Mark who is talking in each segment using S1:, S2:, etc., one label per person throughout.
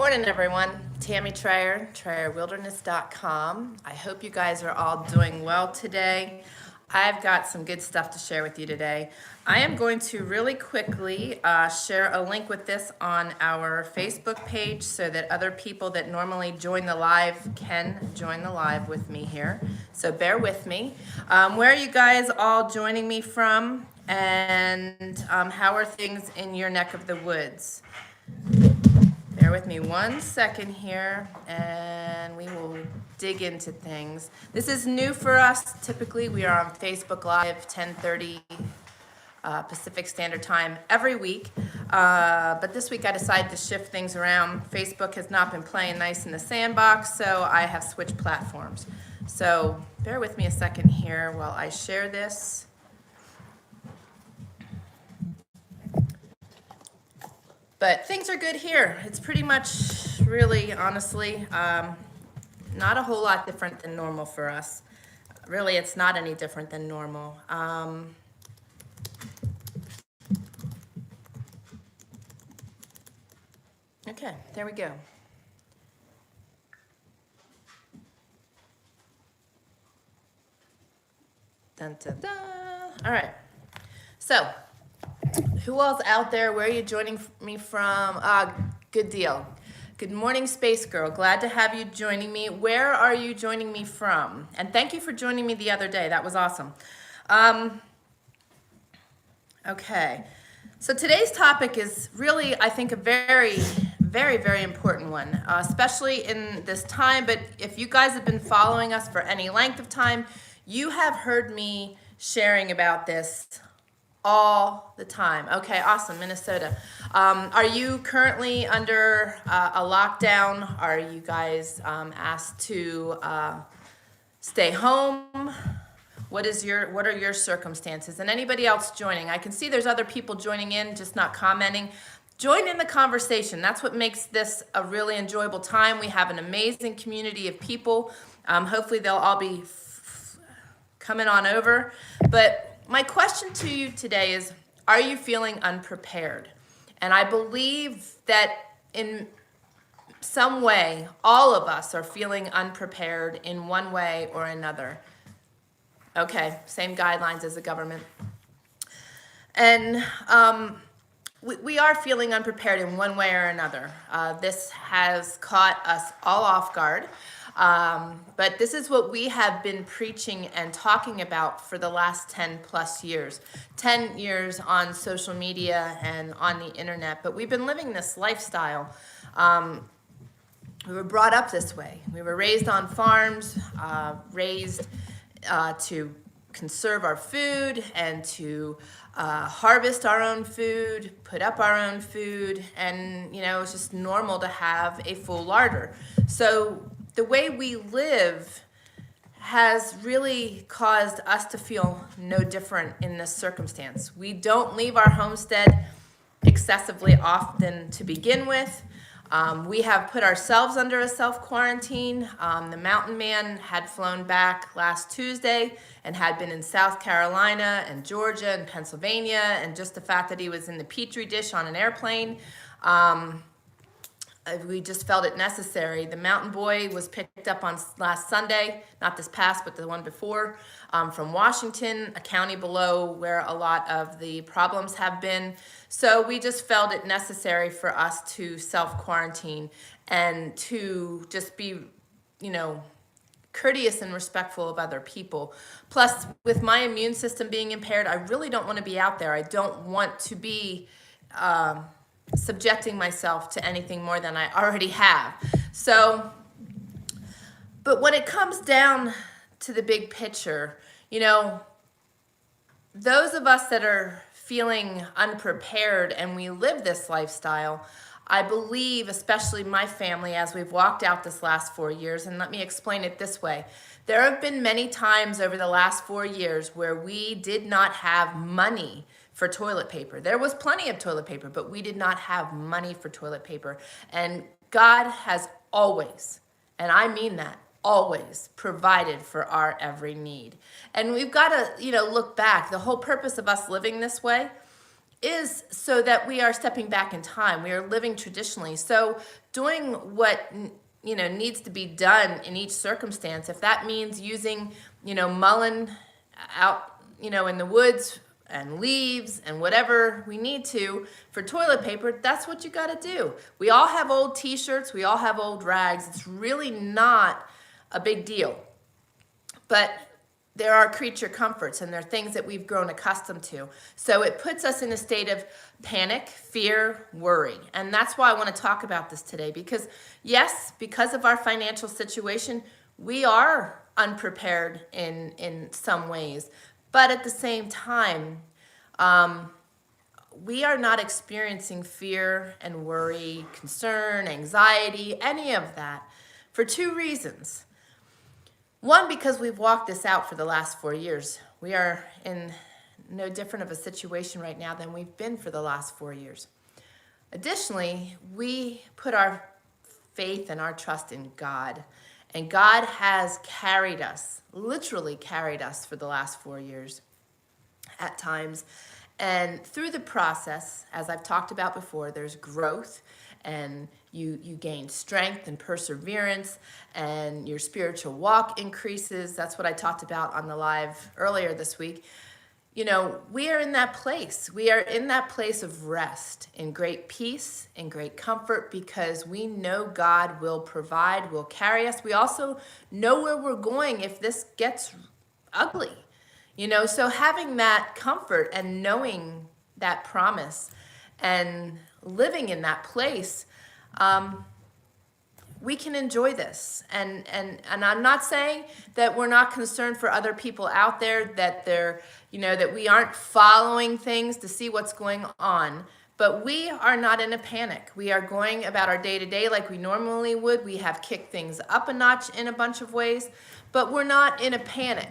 S1: Morning, everyone. Tammy Trier, TrierWilderness.com. I hope you guys are all doing well today. I've got some good stuff to share with you today. I am going to really quickly share a link with this on our Facebook page so that other people that normally join the live can join the live with me here. So bear with me. Where are you guys all joining me from? And how are things in your neck of the woods? Bear with me 1 second here, and we will dig into things. This is new for us. Typically, we are on Facebook Live, 10:30 Pacific Standard Time every week. But this week I decided to shift things around. Facebook has not been playing nice in the sandbox, so I have switched platforms. So bear with me a second here while I share this. But things are good here. It's pretty much, really, honestly, not a whole lot different than normal for us. Really, it's not any different than normal. Okay, there we go. Dun, dun, dun. All right. So, who else out there? Where are you joining me from? Good deal. Good morning, Space Girl. Glad to have you joining me. Where are you joining me from? And thank you for joining me the other day. That was awesome. Okay. So today's topic is really, I think, a very, very, very important one, especially in this time. But if you guys have been following us for any length of time, you have heard me sharing about this all the time. Okay, awesome, Minnesota. Are you currently under a lockdown? Are you guys asked to stay home? What are your circumstances? And anybody else joining? I can see there's other people joining in, just not commenting. Join in the conversation. That's what makes this a really enjoyable time. We have an amazing community of people. Hopefully they'll all be coming on over. But my question to you today is, are you feeling unprepared? And I believe that in some way, all of us are feeling unprepared in one way or another. Okay, same guidelines as the government. And we are feeling unprepared in one way or another. This has caught us all off guard. But this is what we have been preaching and talking about for the last 10 plus years. 10 years on social media and on the internet. But we've been living this lifestyle. We were brought up this way. We were raised on farms, raised to conserve our food and to harvest our own food, put up our own food, and it's just normal to have a full larder. So the way we live has really caused us to feel no different in this circumstance. We don't leave our homestead excessively often to begin with. We have put ourselves under a self-quarantine. The mountain man had flown back last Tuesday and had been in South Carolina and Georgia and Pennsylvania, and just the fact that he was in the Petri dish on an airplane, we just felt it necessary. The mountain boy was picked up on last Sunday, not this past, but the one before, from Washington, a county below where a lot of the problems have been. So we just felt it necessary for us to self-quarantine and to just be, courteous and respectful of other people. Plus, with my immune system being impaired, I really don't want to be out there. I don't want to be subjecting myself to anything more than I already have. So, but when it comes down to the big picture, those of us that are feeling unprepared and we live this lifestyle, I believe, especially my family, as we've walked out this last 4 years, and let me explain it this way. There have been many times over the last 4 years where we did not have money for toilet paper. There was plenty of toilet paper, but we did not have money for toilet paper. And God has always, and I mean that, always provided for our every need. And we've got to, look back. The whole purpose of us living this way is so that we are stepping back in time. We are living traditionally. So doing what needs to be done in each circumstance. If that means using mullein out in the woods and leaves and whatever we need to for toilet paper, that's what you got to do. We all have old t-shirts. We all have old rags. It's really not a big deal. But there are creature comforts, and there are things that we've grown accustomed to. So it puts us in a state of panic, fear, worry. And that's why I want to talk about this today, because yes, because of our financial situation, we are unprepared in some ways. But at the same time, we are not experiencing fear and worry, concern, anxiety, any of that, for two reasons. One, because we've walked this out for the last 4 years. We are in no different of a situation right now than we've been for the last 4 years. Additionally, we put our faith and our trust in God. And God has carried us, literally carried us for the last 4 years at times. And through the process, as I've talked about before, there's growth, and you gain strength and perseverance, and your spiritual walk increases. That's what I talked about on the live earlier this week. We are in that place. We are in that place of rest, in great peace, in great comfort, because we know God will provide, will carry us. We also know where we're going if this gets ugly. So having that comfort and knowing that promise and living in that place, we can enjoy this. And I'm not saying that we're not concerned for other people out there, that they're, that we aren't following things to see what's going on. But we are not in a panic. We are going about our day-to-day like we normally would. We have kicked things up a notch in a bunch of ways, but we're not in a panic.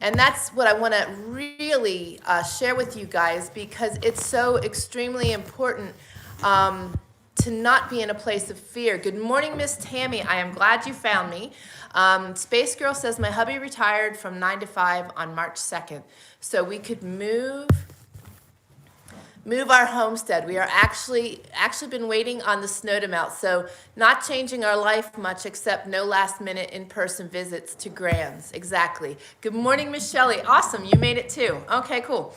S1: And that's what I want to really share with you guys, because it's so extremely important to not be in a place of fear. Good morning, Miss Tammy. I am glad you found me. Space Girl says, my hubby retired from 9 to 5 on March 2nd. So we could move our homestead. We are actually been waiting on the snow to melt. So not changing our life much, except no last minute in-person visits to Grands. Exactly. Good morning, Miss Shelley. Awesome. You made it too. Okay, cool.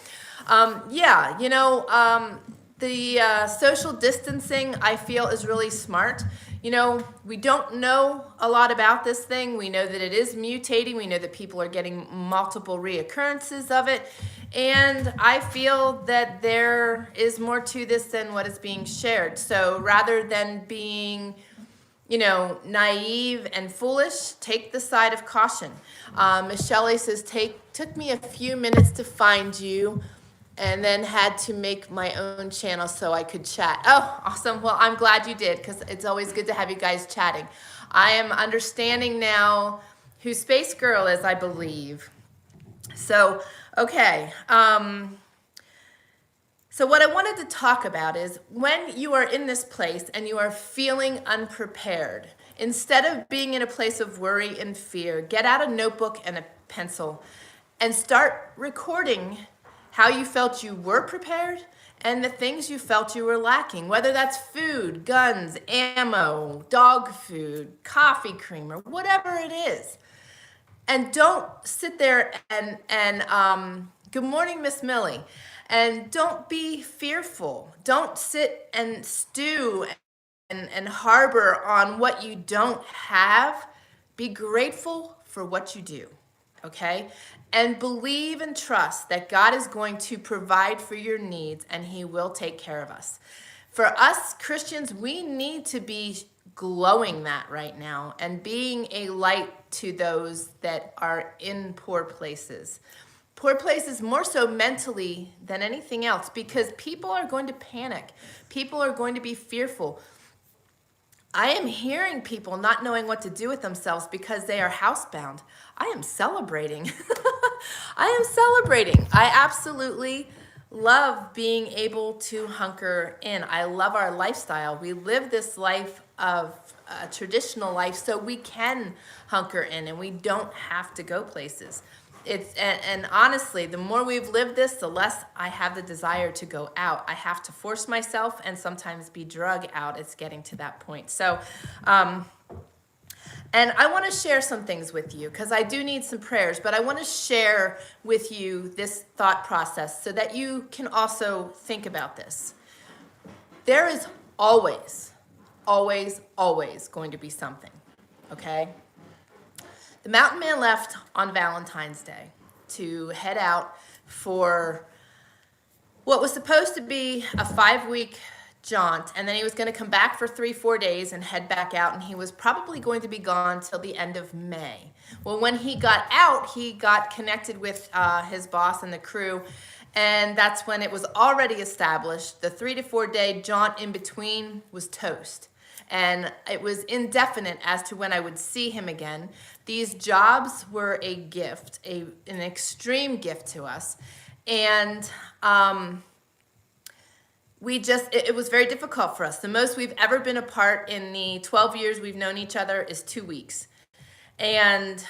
S1: The social distancing, I feel, is really smart. We don't know a lot about this thing. We know that it is mutating. We know that people are getting multiple reoccurrences of it. And I feel that there is more to this than what is being shared. So rather than being, naive and foolish, take the side of caution. Miss Shelley says, took me a few minutes to find you, and then had to make my own channel so I could chat. Oh, awesome. Well, I'm glad you did, because it's always good to have you guys chatting. I am understanding now who Space Girl is, I believe. So, okay. So what I wanted to talk about is when you are in this place and you are feeling unprepared, instead of being in a place of worry and fear, get out a notebook and a pencil and start recording how you felt you were prepared and the things you felt you were lacking, whether that's food, guns, ammo, dog food, coffee creamer, whatever it is. And don't sit there and good morning, Miss Millie. And don't be fearful. Don't sit and stew and harbor on what you don't have. Be grateful for what you do, okay? And believe and trust that God is going to provide for your needs, and He will take care of us. For us Christians, we need to be glowing that right now and being a light to those that are in poor places. Poor places more so mentally than anything else, because people are going to panic. People are going to be fearful. I am hearing people not knowing what to do with themselves because they are housebound. I am celebrating. I am celebrating. I absolutely love being able to hunker in. I love our lifestyle. We live this life of traditional life, so we can hunker in and we don't have to go places. and honestly, the more we've lived this, the less I have the desire to go out. I have to force myself and sometimes be drug out. It's getting to that point. So, and I want to share some things with you because I do need some prayers, but I want to share with you this thought process so that you can also think about this. There is always, always, always going to be something, okay? The mountain man left on Valentine's Day to head out for what was supposed to be a 5-week jaunt, and then he was going to come back for 3-4 days and head back out, and he was probably going to be gone till the end of May. Well, when he got out, he got connected with his boss and the crew, and that's when it was already established. The 3 to 4 day jaunt in between was toast, and it was indefinite as to when I would see him again. These jobs were a gift, an extreme gift to us, and it was very difficult for us. The most we've ever been apart in the 12 years we've known each other is 2 weeks. And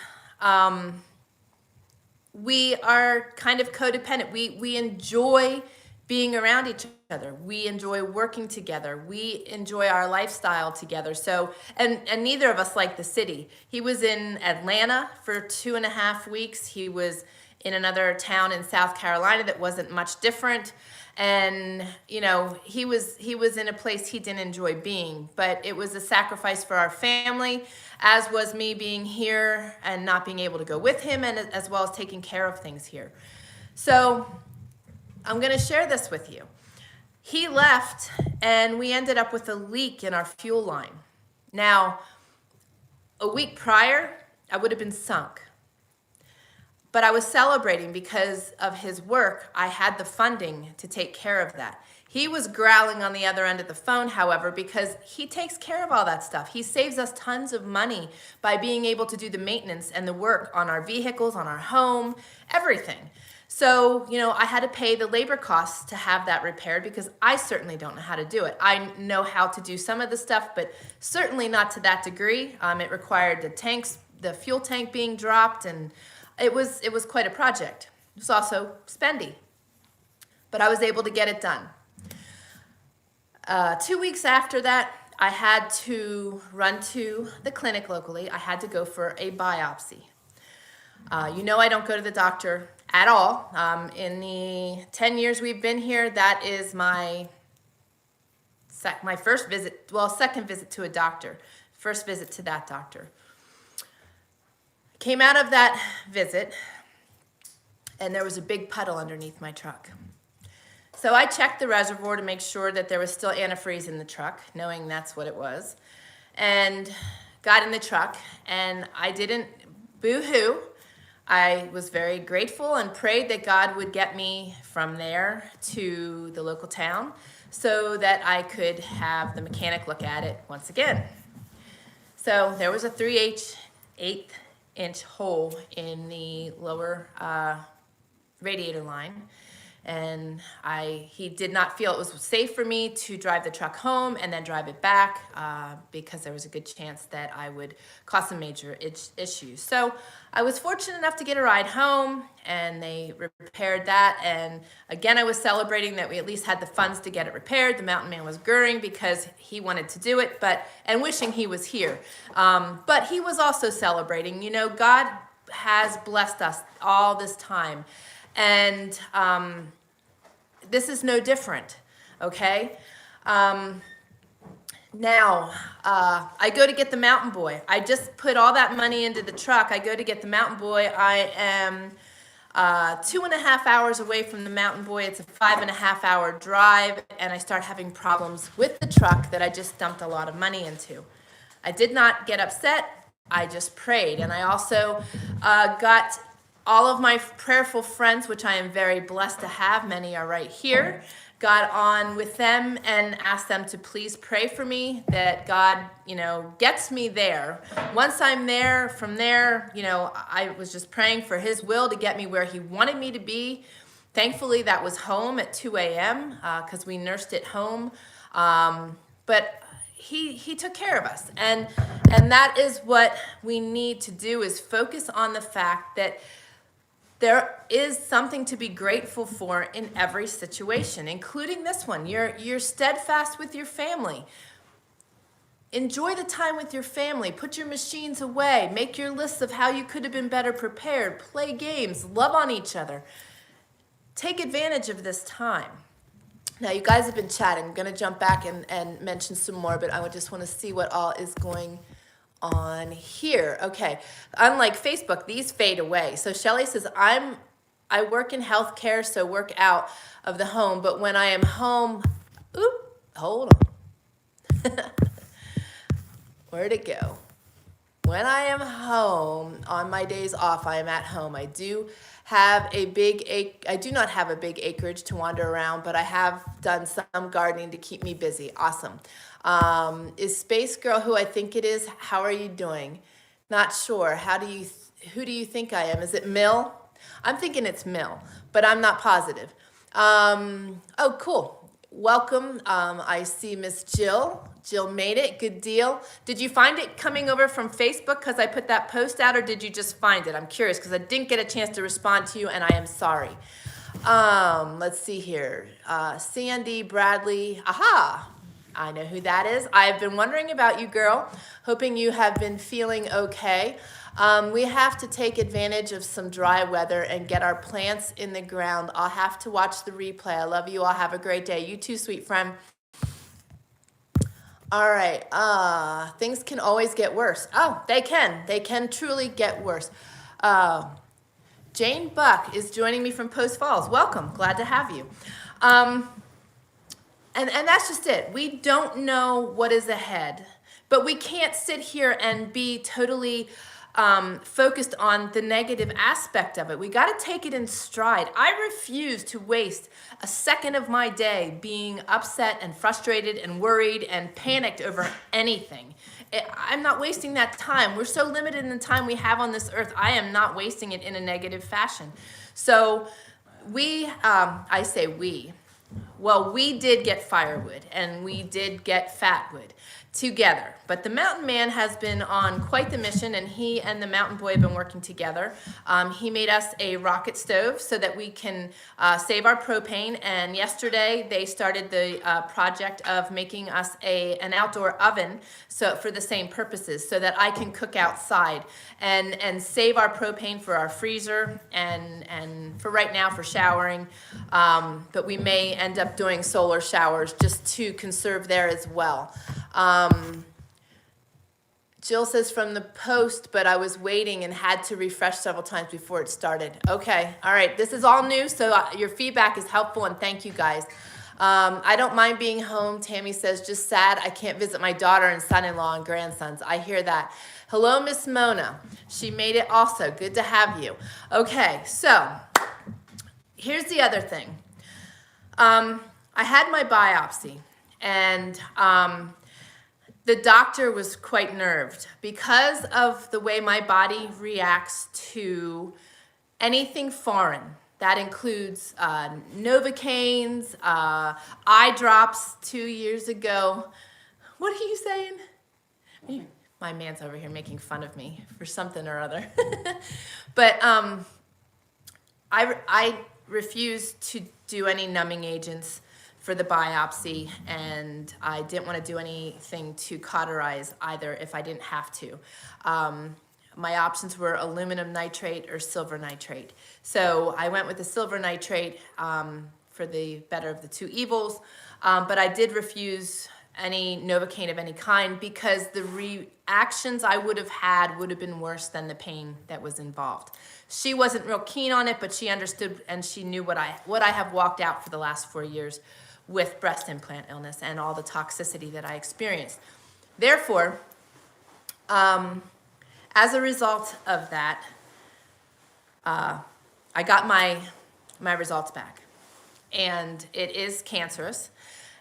S1: we are kind of codependent. We enjoy being around each other. We enjoy working together. We enjoy our lifestyle together. So, and neither of us like the city. He was in Atlanta for 2.5 weeks. He was in another town in South Carolina that wasn't much different. And, you know, he was in a place he didn't enjoy being, but it was a sacrifice for our family, as was me being here and not being able to go with him, and as well as taking care of things here. So I'm going to share this with you. He left and we ended up with a leak in our fuel line. Now, a week prior, I would have been sunk. But I was celebrating because of his work. I had the funding to take care of that. He was growling on the other end of the phone, however, because he takes care of all that stuff. He saves us tons of money by being able to do the maintenance and the work on our vehicles, on our home, everything. So, you know, I had to pay the labor costs to have that repaired because I certainly don't know how to do it. I know how to do some of the stuff, but certainly not to that degree. It required the fuel tank being dropped, and it was quite a project. It was also spendy, but I was able to get it done. 2 weeks after that, I had to run to the clinic locally. I had to go for a biopsy. You know, I don't go to the doctor at all. In the 10 years we've been here, that is my first visit, well, second visit to a doctor, first visit to that doctor. Came out of that visit, and there was a big puddle underneath my truck. So I checked the reservoir to make sure that there was still antifreeze in the truck, knowing that's what it was, and got in the truck, and I didn't boo-hoo. I was very grateful and prayed that God would get me from there to the local town so that I could have the mechanic look at it once again. So there was a 3/8-inch hole in the lower radiator line, and he did not feel it was safe for me to drive the truck home and then drive it back because there was a good chance that I would cause some major issues. So I was fortunate enough to get a ride home, and they repaired that, and again I was celebrating that we at least had the funds to get it repaired. The mountain man was gurring because he wanted to do it, and wishing he was here, but he was also celebrating. You know, God has blessed us all this time, and this is no different, okay? Now, I go to get the Mountain Boy. I just put all that money into the truck. I go to get the Mountain Boy. I am 2.5 hours away from the Mountain Boy. It's a 5.5 hour drive, and I start having problems with the truck that I just dumped a lot of money into. I did not get upset. I just prayed, and I also got all of my prayerful friends, which I am very blessed to have, many are right here, got on with them and asked them to please pray for me that God, you know, gets me there. Once I'm there, from there, you know, I was just praying for his will to get me where he wanted me to be. Thankfully, that was home at 2 a.m. Because we nursed it home. But he took care of us. And that is what we need to do, is focus on the fact that there is something to be grateful for in every situation, including this one. You're steadfast with your family. Enjoy the time with your family. Put your machines away. Make your lists of how you could have been better prepared. Play games. Love on each other. Take advantage of this time. Now, you guys have been chatting. I'm going to jump back and mention some more, but I would just want to see what all is going on here. Okay. Unlike Facebook, these fade away. So Shelley says, I work in healthcare, so work out of the home, but when I am home, hold on. Where'd it go? When I am home, on my days off, I am at home. I do not have a big acreage to wander around, but I have done some gardening to keep me busy. Awesome. Is Space Girl who I think it is? How are you doing? Not sure. Who do you think I am? Is it Mill? I'm thinking it's Mill, but I'm not positive. Oh, cool. Welcome. I see Miss Jill. Jill made it. Good deal. Did you find it coming over from Facebook because I put that post out, or did you just find it? I'm curious because I didn't get a chance to respond to you, and I am sorry. Let's see here. Sandy Bradley. Aha. I know who that is. I've been wondering about you, girl. Hoping you have been feeling okay. We have to take advantage of some dry weather and get our plants in the ground. I'll have to watch the replay. I love you all. Have a great day. You too, sweet friend. All right. Things can always get worse. Oh, they can. They can truly get worse. Jane Buck is joining me from Post Falls. Welcome. Glad to have you. And that's just it. We don't know what is ahead, but we can't sit here and be totally focused on the negative aspect of it. We got to take it in stride. I refuse to waste a second of my day being upset and frustrated and worried and panicked over anything. I'm not wasting that time. We're so limited in the time we have on this earth. I am not wasting it in a negative fashion. So I say we. Well, we did get firewood and we did get fatwood together, but the mountain man has been on quite the mission, and he and the mountain boy have been working together. He made us a rocket stove so that we can save our propane, and yesterday they started the project of making us an outdoor oven for the same purposes, so that I can cook outside and save our propane for our freezer and for right now for showering, but we may end up doing solar showers just to conserve there as well. Jill says from the post, but I was waiting and had to refresh several times before it started. Okay, all right, this is all new, so your feedback is helpful, and thank you guys. I don't mind being home, Tammy says, just sad I can't visit my daughter and son-in-law and grandsons. I hear that. Hello, Miss Mona. She made it also. Good to have you. Okay, so here's the other thing. I had my biopsy, and the doctor was quite nerved because of the way my body reacts to anything foreign. That includes Novocaines, eye drops 2 years ago. What are you saying? My man's over here making fun of me for something or other. But I refused to do any numbing agents for the biopsy, and I didn't want to do anything to cauterize either if I didn't have to. My options were aluminum nitrate or silver nitrate. So I went with the silver nitrate for the better of the two evils, but I did refuse any Novocaine of any kind because the reactions I would have had would have been worse than the pain that was involved. She wasn't real keen on it, but she understood and she knew what I have walked out for the last 4 years with breast implant illness and all the toxicity that I experienced. Therefore, as a result of that, I got my results back, and it is cancerous,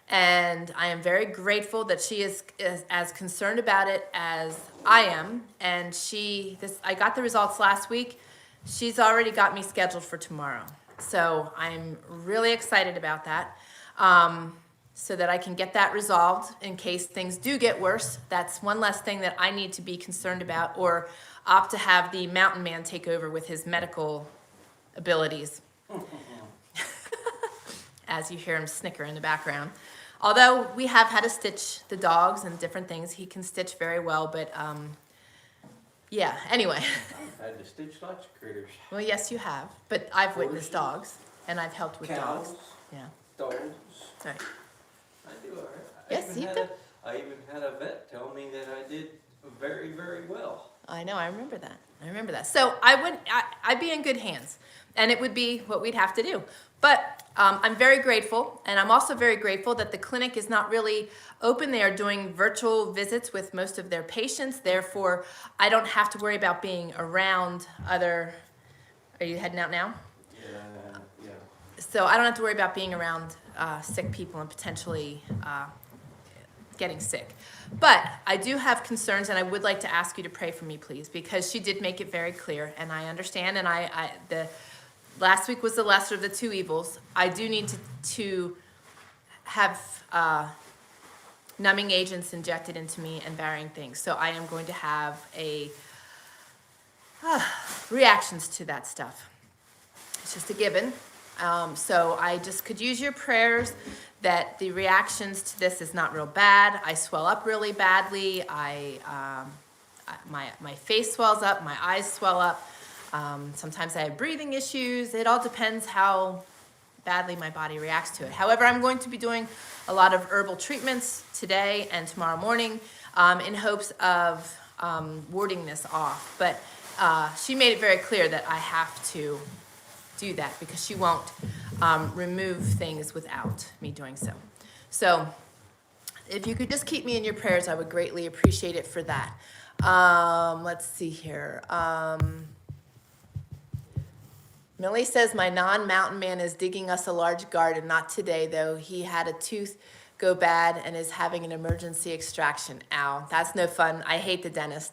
S1: and I am very grateful that she is as concerned about it as I am, and I got the results last week. She's already got me scheduled for tomorrow, so I'm really excited about that. So that I can get that resolved in case things do get worse. That's one less thing that I need to be concerned about or opt to have the mountain man take over with his medical abilities. As you hear him snicker in the background. Although we have had to stitch the dogs and different things, he can stitch very well, but yeah, anyway.
S2: I've had to stitch lots of critters.
S1: Well, yes, you have, but I've witnessed dogs, and I've helped with
S2: Cows,
S1: dogs. Yeah.
S2: dogs.
S1: Right.
S2: I do all right.
S1: Yes, you do.
S2: I even had a vet tell me that I did very, very well.
S1: I know, I remember that. So I'd be in good hands, and it would be what we'd have to do. But I'm very grateful, and I'm also very grateful that the clinic is not really open. They are doing virtual visits with most of their patients. Therefore, I don't have to worry about being around other, are you heading out now?
S2: Yeah.
S1: So I don't have to worry about being around sick people and potentially getting sick. But I do have concerns, and I would like to ask you to pray for me, please, because she did make it very clear, and I understand, and the last week was the lesser of the two evils. I do need to have numbing agents injected into me and varying things. So I am going to have reactions to that stuff. It's just a given. So I just could use your prayers that the reactions to this is not real bad. I swell up really badly. My face swells up. My eyes swell up. Sometimes I have breathing issues. It all depends how badly my body reacts to it. However, I'm going to be doing a lot of herbal treatments today and tomorrow morning in hopes of warding this off. But she made it very clear that I have to do that because she won't remove things without me doing so. So if you could just keep me in your prayers, I would greatly appreciate it for that. Let's see here. Millie says, my non-mountain man is digging us a large garden. Not today, though. He had a tooth go bad and is having an emergency extraction. Ow, that's no fun. I hate the dentist.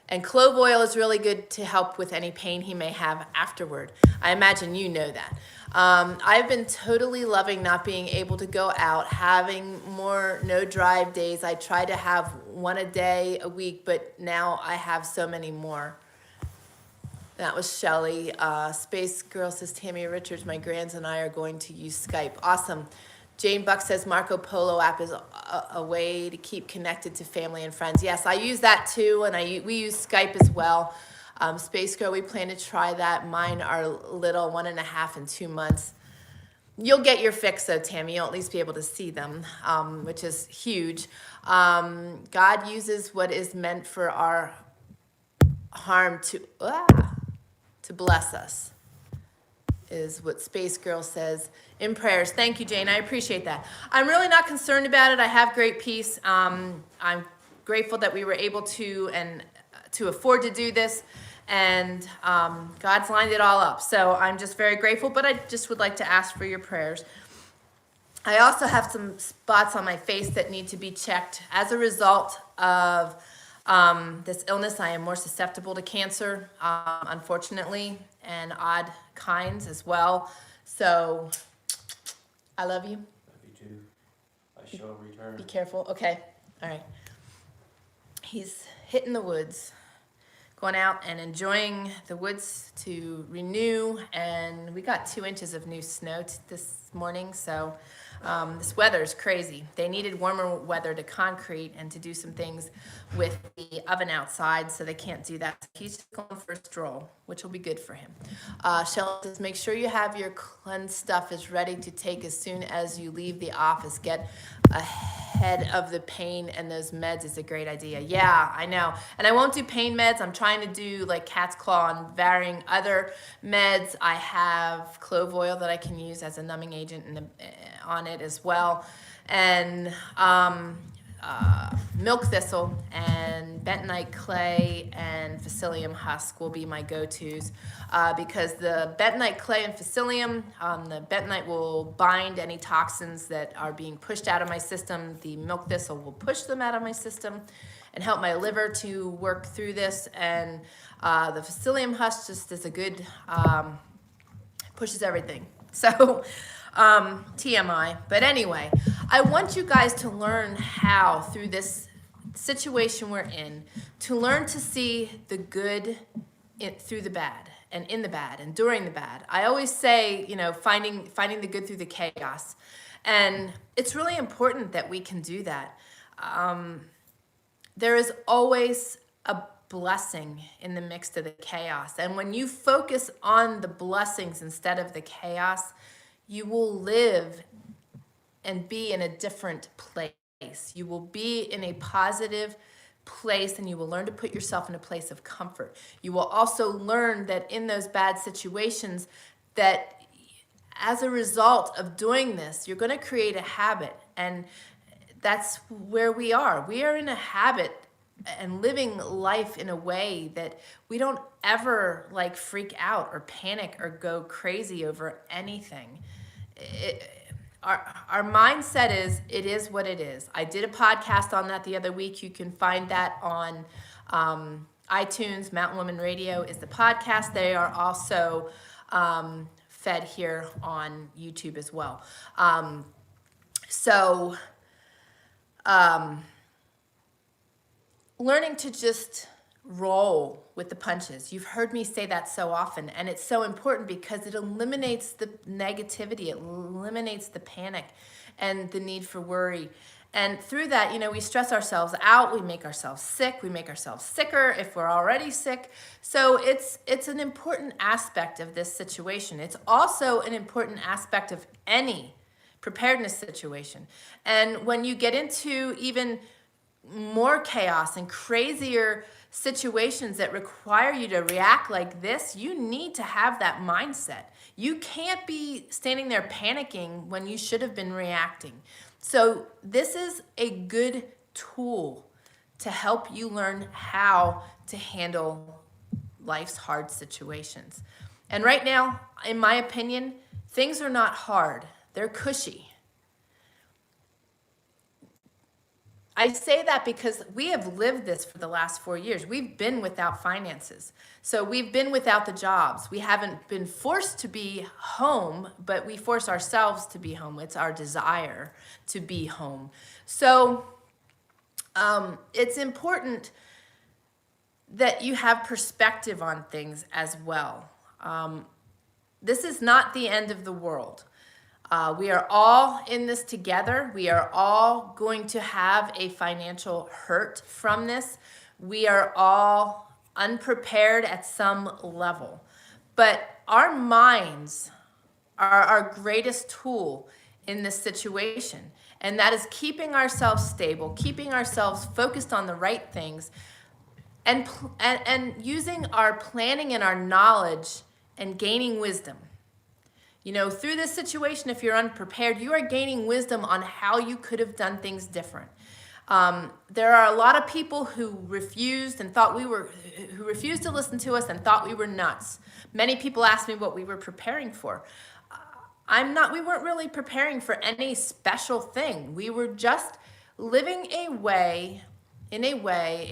S1: And clove oil is really good to help with any pain he may have afterward. I imagine you know that. I've been totally loving not being able to go out, having more no drive days. I try to have one a day a week, but now I have so many more. That was Shelley. Space Girl says, Tammy Richards, my grands and I are going to use Skype. Awesome. Jane Buck says, Marco Polo app is a way to keep connected to family and friends. Yes, I use that too, and we use Skype as well. Space Girl, we plan to try that. Mine are little, 1.5 and 2 months. You'll get your fix though, Tammy. You'll at least be able to see them, which is huge. God uses what is meant for our harm to bless us, is what Space Girl says in prayers. Thank you, Jane. I appreciate that. I'm really not concerned about it. I have great peace. I'm grateful that we were able to afford to do this, and God's lined it all up. So I'm just very grateful, but I just would like to ask for your prayers. I also have some spots on my face that need to be checked. As a result of this illness, I am more susceptible to cancer, unfortunately, and odd kinds as well. So, I love you.
S2: Love you too. I shall return.
S1: Be careful. Okay. All right. He's hitting the woods, going out and enjoying the woods to renew. And we got 2 inches of new snow this morning, so this weather is crazy. They needed warmer weather to concrete and to do some things with the oven outside, so they can't do that. He's just going for a stroll, which will be good for him. Shelley says, make sure you have your cleansed stuff is ready to take as soon as you leave the office. Get ahead of the pain, and those meds is a great idea. Yeah, I know. And I won't do pain meds. I'm trying to do like cat's claw and varying other meds. I have clove oil that I can use as a numbing agent on it as well, and milk thistle and bentonite clay and psyllium husk will be my go-tos, because the bentonite clay and psyllium, the bentonite will bind any toxins that are being pushed out of my system. The milk thistle will push them out of my system and help my liver to work through this, and the psyllium husk just is a good, pushes everything. So TMI. But anyway, I want you guys to learn how, through this situation we're in, to learn to see the good through the bad. and in the bad and during the bad. I always say, finding the good through the chaos. And it's really important that we can do that. There is always a blessing in the mix of the chaos. And when you focus on the blessings instead of the chaos, you will live and be in a different place. You will be in a positive place, and you will learn to put yourself in a place of comfort. You will also learn that in those bad situations, that as a result of doing this, you're going to create a habit. And that's where we are. We are in a habit and living life in a way that we don't ever freak out or panic or go crazy over anything. Our mindset is, it is what it is. I did a podcast on that the other week. You can find that on iTunes. Mountain Woman Radio is the podcast. They are also fed here on YouTube as well. Learning to just roll with the punches. You've heard me say that so often, and it's so important because it eliminates the negativity, it eliminates the panic and the need for worry. And through that, we stress ourselves out, we make ourselves sick, we make ourselves sicker if we're already sick. So it's an important aspect of this situation. It's also an important aspect of any preparedness situation. And when you get into even more chaos and crazier situations that require you to react like this, you need to have that mindset. You can't be standing there panicking when you should have been reacting. So this is a good tool to help you learn how to handle life's hard situations. And right now, in my opinion, things are not hard. They're cushy. I say that because we have lived this for the last 4 years. We've been without finances. So we've been without the jobs. We haven't been forced to be home, but we force ourselves to be home. It's our desire to be home. So it's important that you have perspective on things as well. This is not the end of the world. We are all in this together. We are all going to have a financial hurt from this. We are all unprepared at some level. But our minds are our greatest tool in this situation. And that is keeping ourselves stable, keeping ourselves focused on the right things, and using our planning and our knowledge and gaining wisdom. Through this situation, if you're unprepared, you are gaining wisdom on how you could have done things different. There are a lot of people who refused to listen to us and thought we were nuts. Many people asked me what we were preparing for. We weren't really preparing for any special thing. We were just living a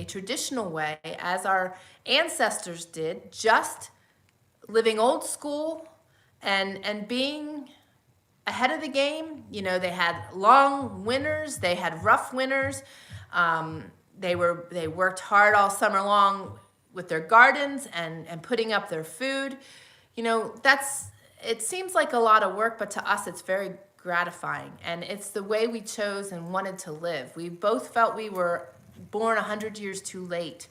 S1: traditional way, as our ancestors did, just living old school, and being ahead of the game. They had long winters, they had rough winters. They worked hard all summer long with their gardens and putting up their food. It seems like a lot of work, but to us it's very gratifying. And it's the way we chose and wanted to live. We both felt we were born 100 years too late.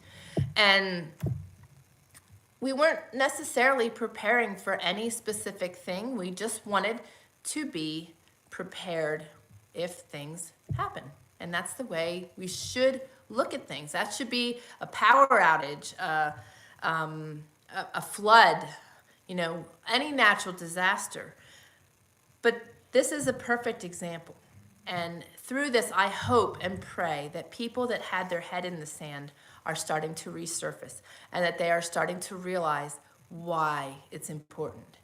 S1: And we weren't necessarily preparing for any specific thing. We just wanted to be prepared if things happen. And that's the way we should look at things. That should be a power outage, a flood, any natural disaster. But this is a perfect example. And through this, I hope and pray that people that had their head in the sand are starting to resurface, and that they are starting to realize why it's important.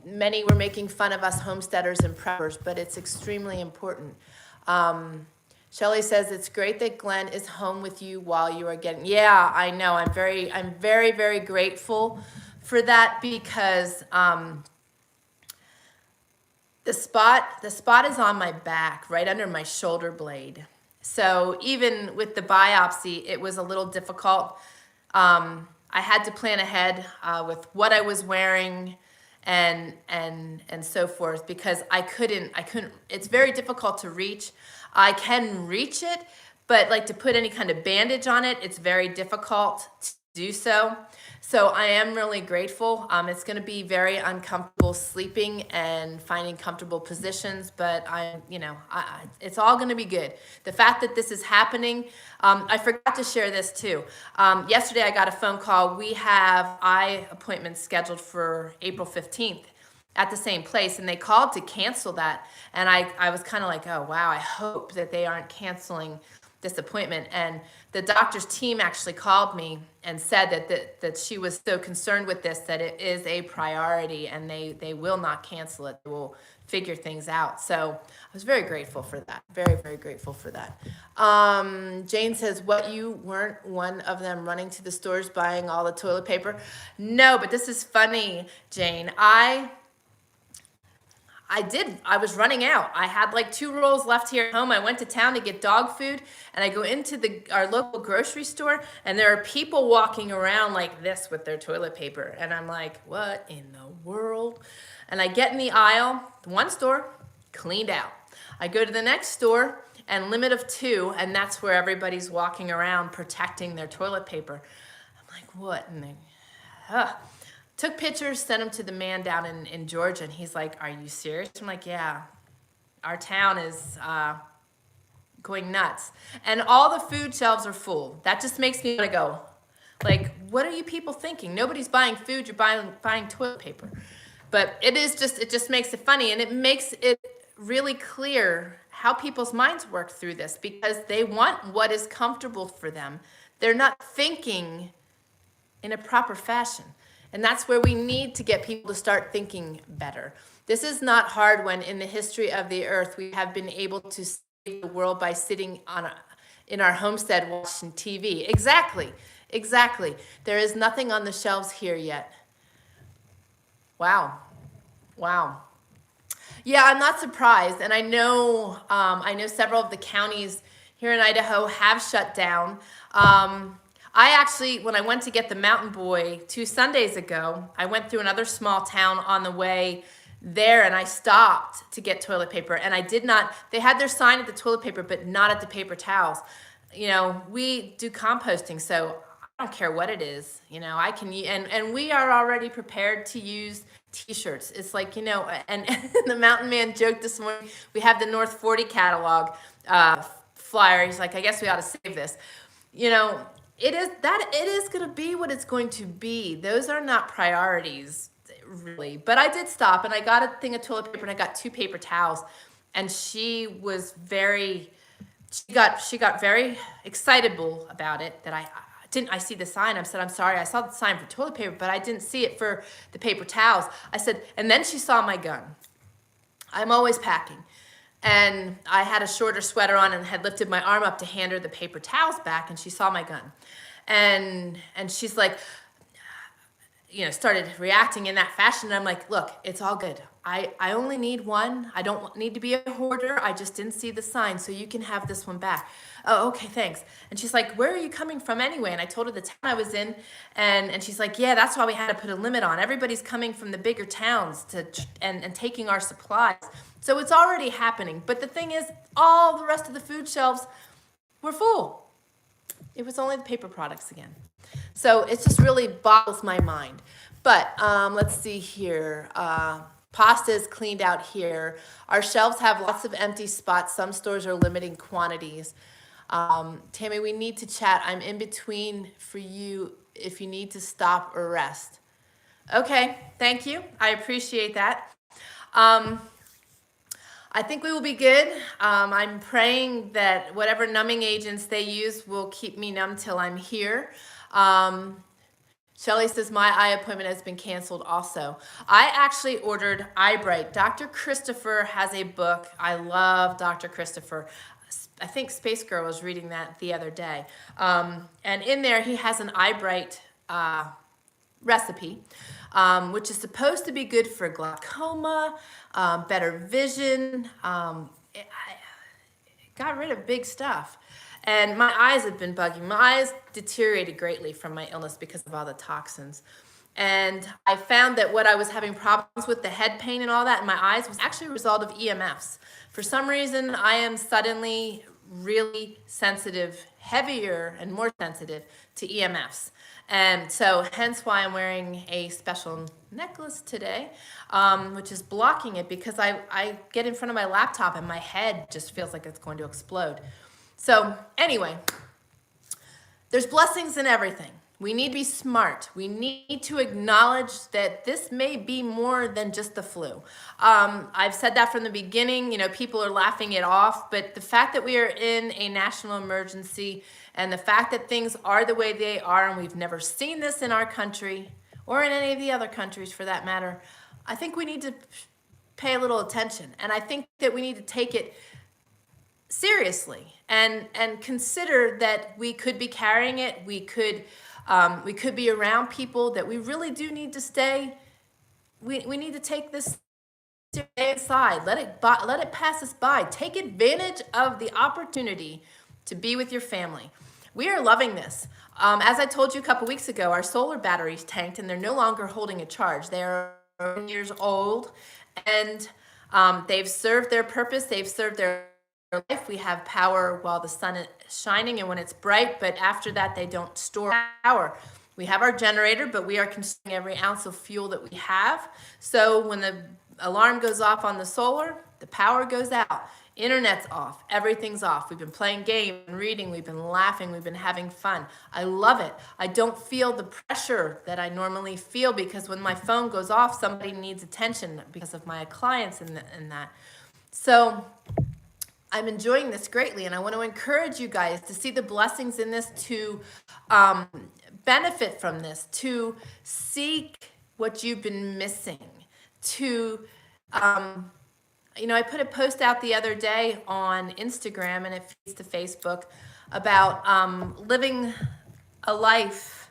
S1: Many were making fun of us homesteaders and preppers, but it's extremely important. Shelley says it's great that Glenn is home with you while you are getting. Yeah, I know. I'm very, very grateful for that, because the spot is on my back, right under my shoulder blade. So even with the biopsy, it was a little difficult. I had to plan ahead with what I was wearing and so forth, because I couldn't, it's very difficult to reach. I can reach it, but like to put any kind of bandage on it, it's very difficult to do so. So I am really grateful. It's going to be very uncomfortable sleeping and finding comfortable positions, but it's all going to be good. The fact that this is happening, I forgot to share this too. Yesterday I got a phone call. We have eye appointments scheduled for April 15th at the same place, and they called to cancel that. And I was kind of like, oh wow, I hope that they aren't canceling this appointment. And the doctor's team actually called me and said that she was so concerned with this that it is a priority, and they will not cancel it. They will figure things out. So I was very grateful for that. Very, very grateful for that. Jane says, what, you weren't one of them running to the stores buying all the toilet paper? No, but this is funny, Jane. I did. I was running out. I had like 2 rolls left here at home. I went to town to get dog food, and I go into our local grocery store, and there are people walking around like this with their toilet paper. And I'm like, what in the world? And I get in the aisle, one store, cleaned out. I go to the next store, and limit of 2, and that's where everybody's walking around protecting their toilet paper. I'm like, what in the... Took pictures, sent them to the man down in Georgia, and he's like, are you serious? I'm like, yeah, our town is going nuts. And all the food shelves are full. That just makes me want to go, like, what are you people thinking? Nobody's buying food, you're buying toilet paper. But it just makes it funny, and it makes it really clear how people's minds work through this, because they want what is comfortable for them. They're not thinking in a proper fashion. And that's where we need to get people to start thinking better. This is not hard when in the history of the earth we have been able to save the world by sitting in our homestead watching TV. Exactly. There is nothing on the shelves here yet. Wow. Yeah, I'm not surprised. And I know several of the counties here in Idaho have shut down. I actually, when I went to get the Mountain Boy 2 Sundays ago, I went through another small town on the way there, and I stopped to get toilet paper, and I did not, they had their sign at the toilet paper, but not at the paper towels. We do composting, so I don't care what it is, I can, and we are already prepared to use t-shirts. It's like, and the mountain man joked this morning, we have the North 40 catalog flyer. He's like, I guess we ought to save this. It is going to be what it's going to be. Those are not priorities, really. But I did stop, and I got a thing of toilet paper, and I got 2 paper towels. And she was she got very excitable about it, that I see the sign. I said, I'm sorry, I saw the sign for toilet paper, but I didn't see it for the paper towels. I said, and then she saw my gun. I'm always packing. And I had a shorter sweater on and had lifted my arm up to hand her the paper towels back, and she saw my gun. And she's like, started reacting in that fashion. And I'm like, look, it's all good. I only need one. I don't need to be a hoarder. I just didn't see the sign, so you can have this one back. Oh, okay, thanks. And she's like, where are you coming from anyway? And I told her the town I was in, and she's like, yeah, that's why we had to put a limit on. Everybody's coming from the bigger towns and taking our supplies. So it's already happening. But the thing is, all the rest of the food shelves were full. It was only the paper products again. So it just really boggles my mind. But let's see here. Pasta is cleaned out here. Our shelves have lots of empty spots. Some stores are limiting quantities. Tammy, we need to chat. I'm in between for you if you need to stop or rest. Okay, thank you. I appreciate that. I think we will be good. I'm praying that whatever numbing agents they use will keep me numb till I'm here. Shelley says my eye appointment has been canceled also. I actually ordered Eye Bright. Dr. Christopher has a book. I love Dr. Christopher. I think Space Girl was reading that the other day. And in there he has an Eye Bright recipe, which is supposed to be good for glaucoma, better vision, got rid of big stuff. And my eyes have been bugging. My eyes deteriorated greatly from my illness because of all the toxins. And I found that what I was having problems with, the head pain and all that in my eyes, was actually a result of EMFs. For some reason, I am suddenly really sensitive, heavier and more sensitive to EMFs. And so hence why I'm wearing a special necklace today, which is blocking it, because I get in front of my laptop and my head just feels like it's going to explode. So anyway, there's blessings in everything. We need to be smart. We need to acknowledge that this may be more than just the flu. I've said that from the beginning. You know, people are laughing it off, but the fact that we are in a national emergency and the fact that things are the way they are, and we've never seen this in our country or in any of the other countries for that matter, I think we need to pay a little attention. And I think that we need to take it seriously and consider that we could be carrying it. We could be around people that we really do need to stay. We need to take this aside. Let it pass us by. Take advantage of the opportunity to be with your family. We are loving this. As I told you a couple weeks ago, our solar batteries tanked and they're no longer holding a charge. They are years old, and they've served their purpose. They've served their life. We have power while the sun is shining and when it's bright, but after that they don't store power. We have our generator, but we are consuming every ounce of fuel that we have. So when the alarm goes off on the solar, the power goes out. Internet's off. Everything's off. We've been playing games and reading. We've been laughing. We've been having fun. I love it. I don't feel the pressure that I normally feel, because when my phone goes off, somebody needs attention because of my clients and that. So I'm enjoying this greatly, and I want to encourage you guys to see the blessings in this, to benefit from this, to seek what you've been missing, to, I put a post out the other day on Instagram, and it feeds to Facebook, about living a life.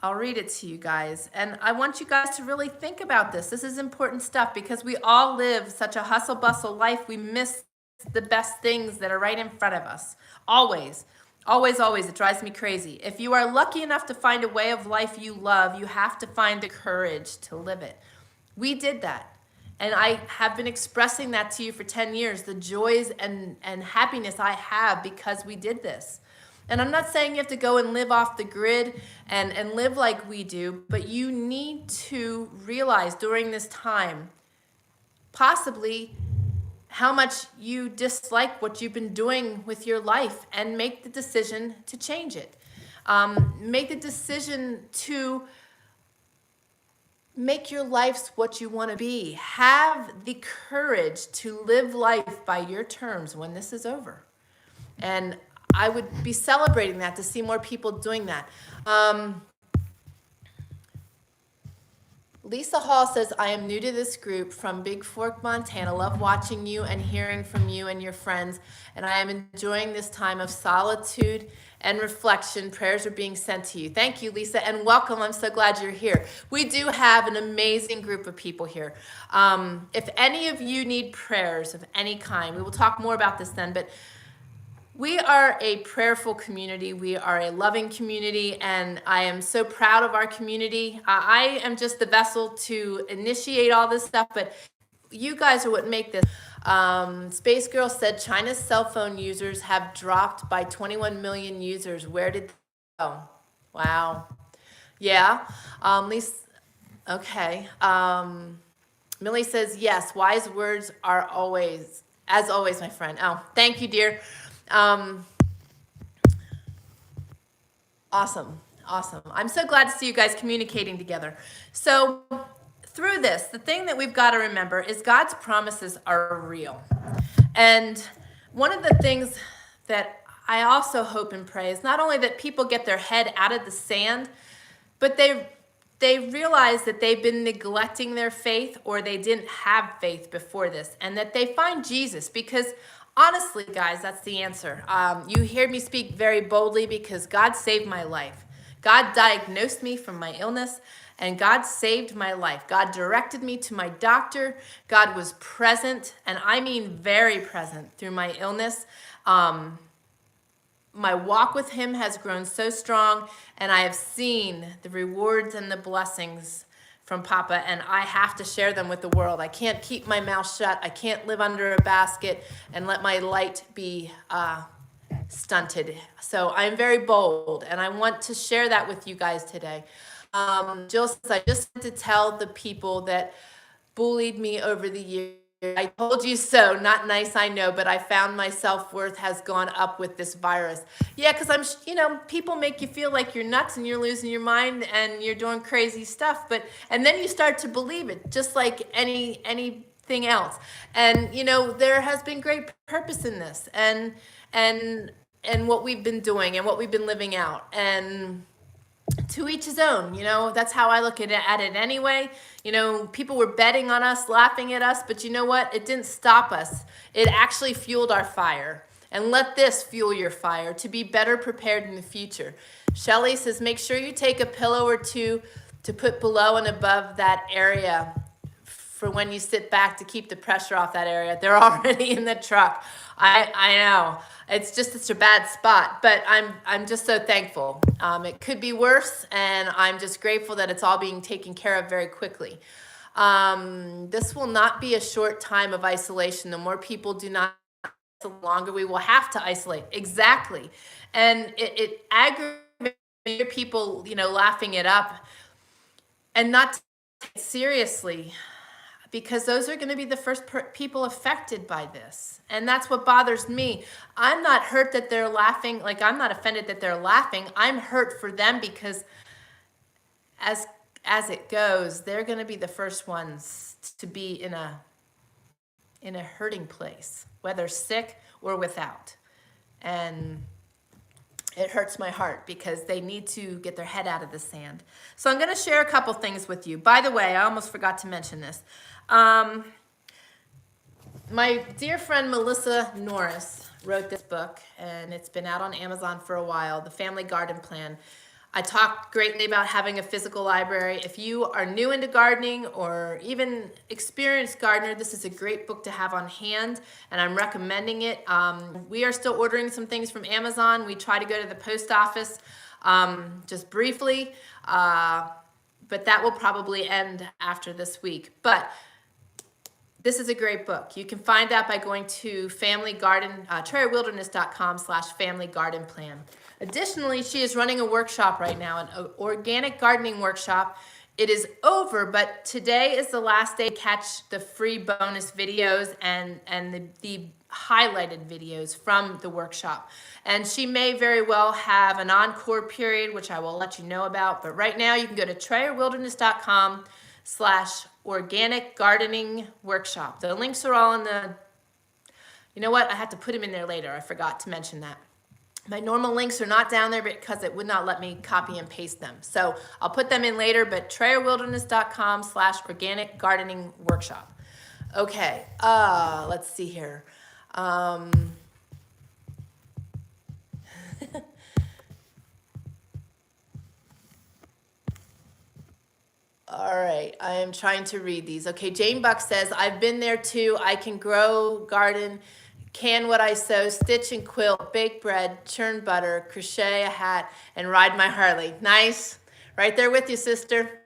S1: I'll read it to you guys, and I want you guys to really think about this. This is important stuff, because we all live such a hustle bustle life. We miss the best things that are right in front of us. Always. It drives me crazy. If you are lucky enough to find a way of life you love, you have to find the courage to live it. We did that. And I have been expressing that to you for 10 years, the joys and happiness I have because we did this. And I'm not saying you have to go and live off the grid and live like we do, but you need to realize during this time, possibly, how much you dislike what you've been doing with your life, and make the decision to change it. Make the decision to make your life what you want to be. Have the courage to live life by your terms when this is over. And I would be celebrating that, to see more people doing that. Lisa Hall says, I am new to this group from Big Fork, Montana. Love watching you and hearing from you and your friends. And I am enjoying this time of solitude and reflection. Prayers are being sent to you. Thank you, Lisa, and welcome. I'm so glad you're here. We do have an amazing group of people here. If any of you need prayers of any kind, we will talk more about this then, but we are a prayerful community. We are a loving community, and I am so proud of our community. I am just the vessel to initiate all this stuff, but you guys are what make this. Space Girl said China's cell phone users have dropped by 21 million users. Where did they go? Wow. Yeah. Lisa, okay. Millie says, yes, wise words are always, as always, my friend. Oh, thank you, dear. Awesome. I'm so glad to see you guys communicating together. So through this, the thing that we've got to remember is God's promises are real. And one of the things that I also hope and pray is not only that people get their head out of the sand, but they realize that they've been neglecting their faith, or they didn't have faith before this, and that they find Jesus, because honestly, guys, that's the answer. You hear me speak very boldly because God saved my life. God diagnosed me from my illness, And God saved my life. God directed me to my doctor. God was present, and I mean very present through my illness. My walk with him has grown so strong, and I have seen the rewards and the blessings from Papa, and I have to share them with the world. I can't keep my mouth shut. I can't live under a basket and let my light be stunted. So I'm very bold, and I want to share that with you guys today. Jill says, I just want to tell the people that bullied me over the years, I told you so. Not nice, I know, but I found my self-worth has gone up with this virus. Yeah, because people make you feel like you're nuts and you're losing your mind and you're doing crazy stuff, and then you start to believe it, just like anything else. And there has been great purpose in this, and what we've been doing and what we've been living out, and to each his own. That's how I look at it anyway. People were betting on us, laughing at us, but you know what? It didn't stop us. It actually fueled our fire. And let this fuel your fire to be better prepared in the future. Shelley says, make sure you take a pillow or two to put below and above that area for when you sit back to keep the pressure off that area. They're already in the truck. I know. It's just such a bad spot, but I'm just so thankful. It could be worse, and I'm just grateful that it's all being taken care of very quickly. This will not be a short time of isolation. The more people do not, the longer we will have to isolate. Exactly. And it aggravates people, laughing it up and not take it seriously, because those are going to be the first people affected by this. And that's what bothers me. I'm not hurt that they're laughing. Like, I'm not offended that they're laughing. I'm hurt for them because as it goes, they're going to be the first ones to be in a hurting place, whether sick or without. And it hurts my heart because they need to get their head out of the sand. So I'm going to share a couple things with you. By the way, I almost forgot to mention this. My dear friend Melissa Norris wrote this book, and it's been out on Amazon for a while, The Family Garden Plan. I talked greatly about having a physical library. If you are new into gardening or even experienced gardener, this is a great book to have on hand, and I'm recommending it. We are still ordering some things from Amazon. We try to go to the post office just briefly, but that will probably end after this week. But this is a great book. You can find that by going to TraryWilderness.com/family garden plan. Additionally, she is running a workshop right now, an organic gardening workshop. It is over, but today is the last day to catch the free bonus videos and the highlighted videos from the workshop. And she may very well have an encore period, which I will let you know about. But right now, you can go to TraryWilderness.com/organic gardening workshop. The links are all in the, you know what? I have to put them in there later. I forgot to mention that. My normal links are not down there because it would not let me copy and paste them. So I'll put them in later, but TraryWilderness.com/organic gardening workshop. Okay, let's see here. All right, I am trying to read these. Okay, Jane Buck says, I've been there too. I can grow, garden, can what I sow, stitch and quilt, bake bread, churn butter, crochet a hat, and ride my Harley. Nice. Right there with you, sister.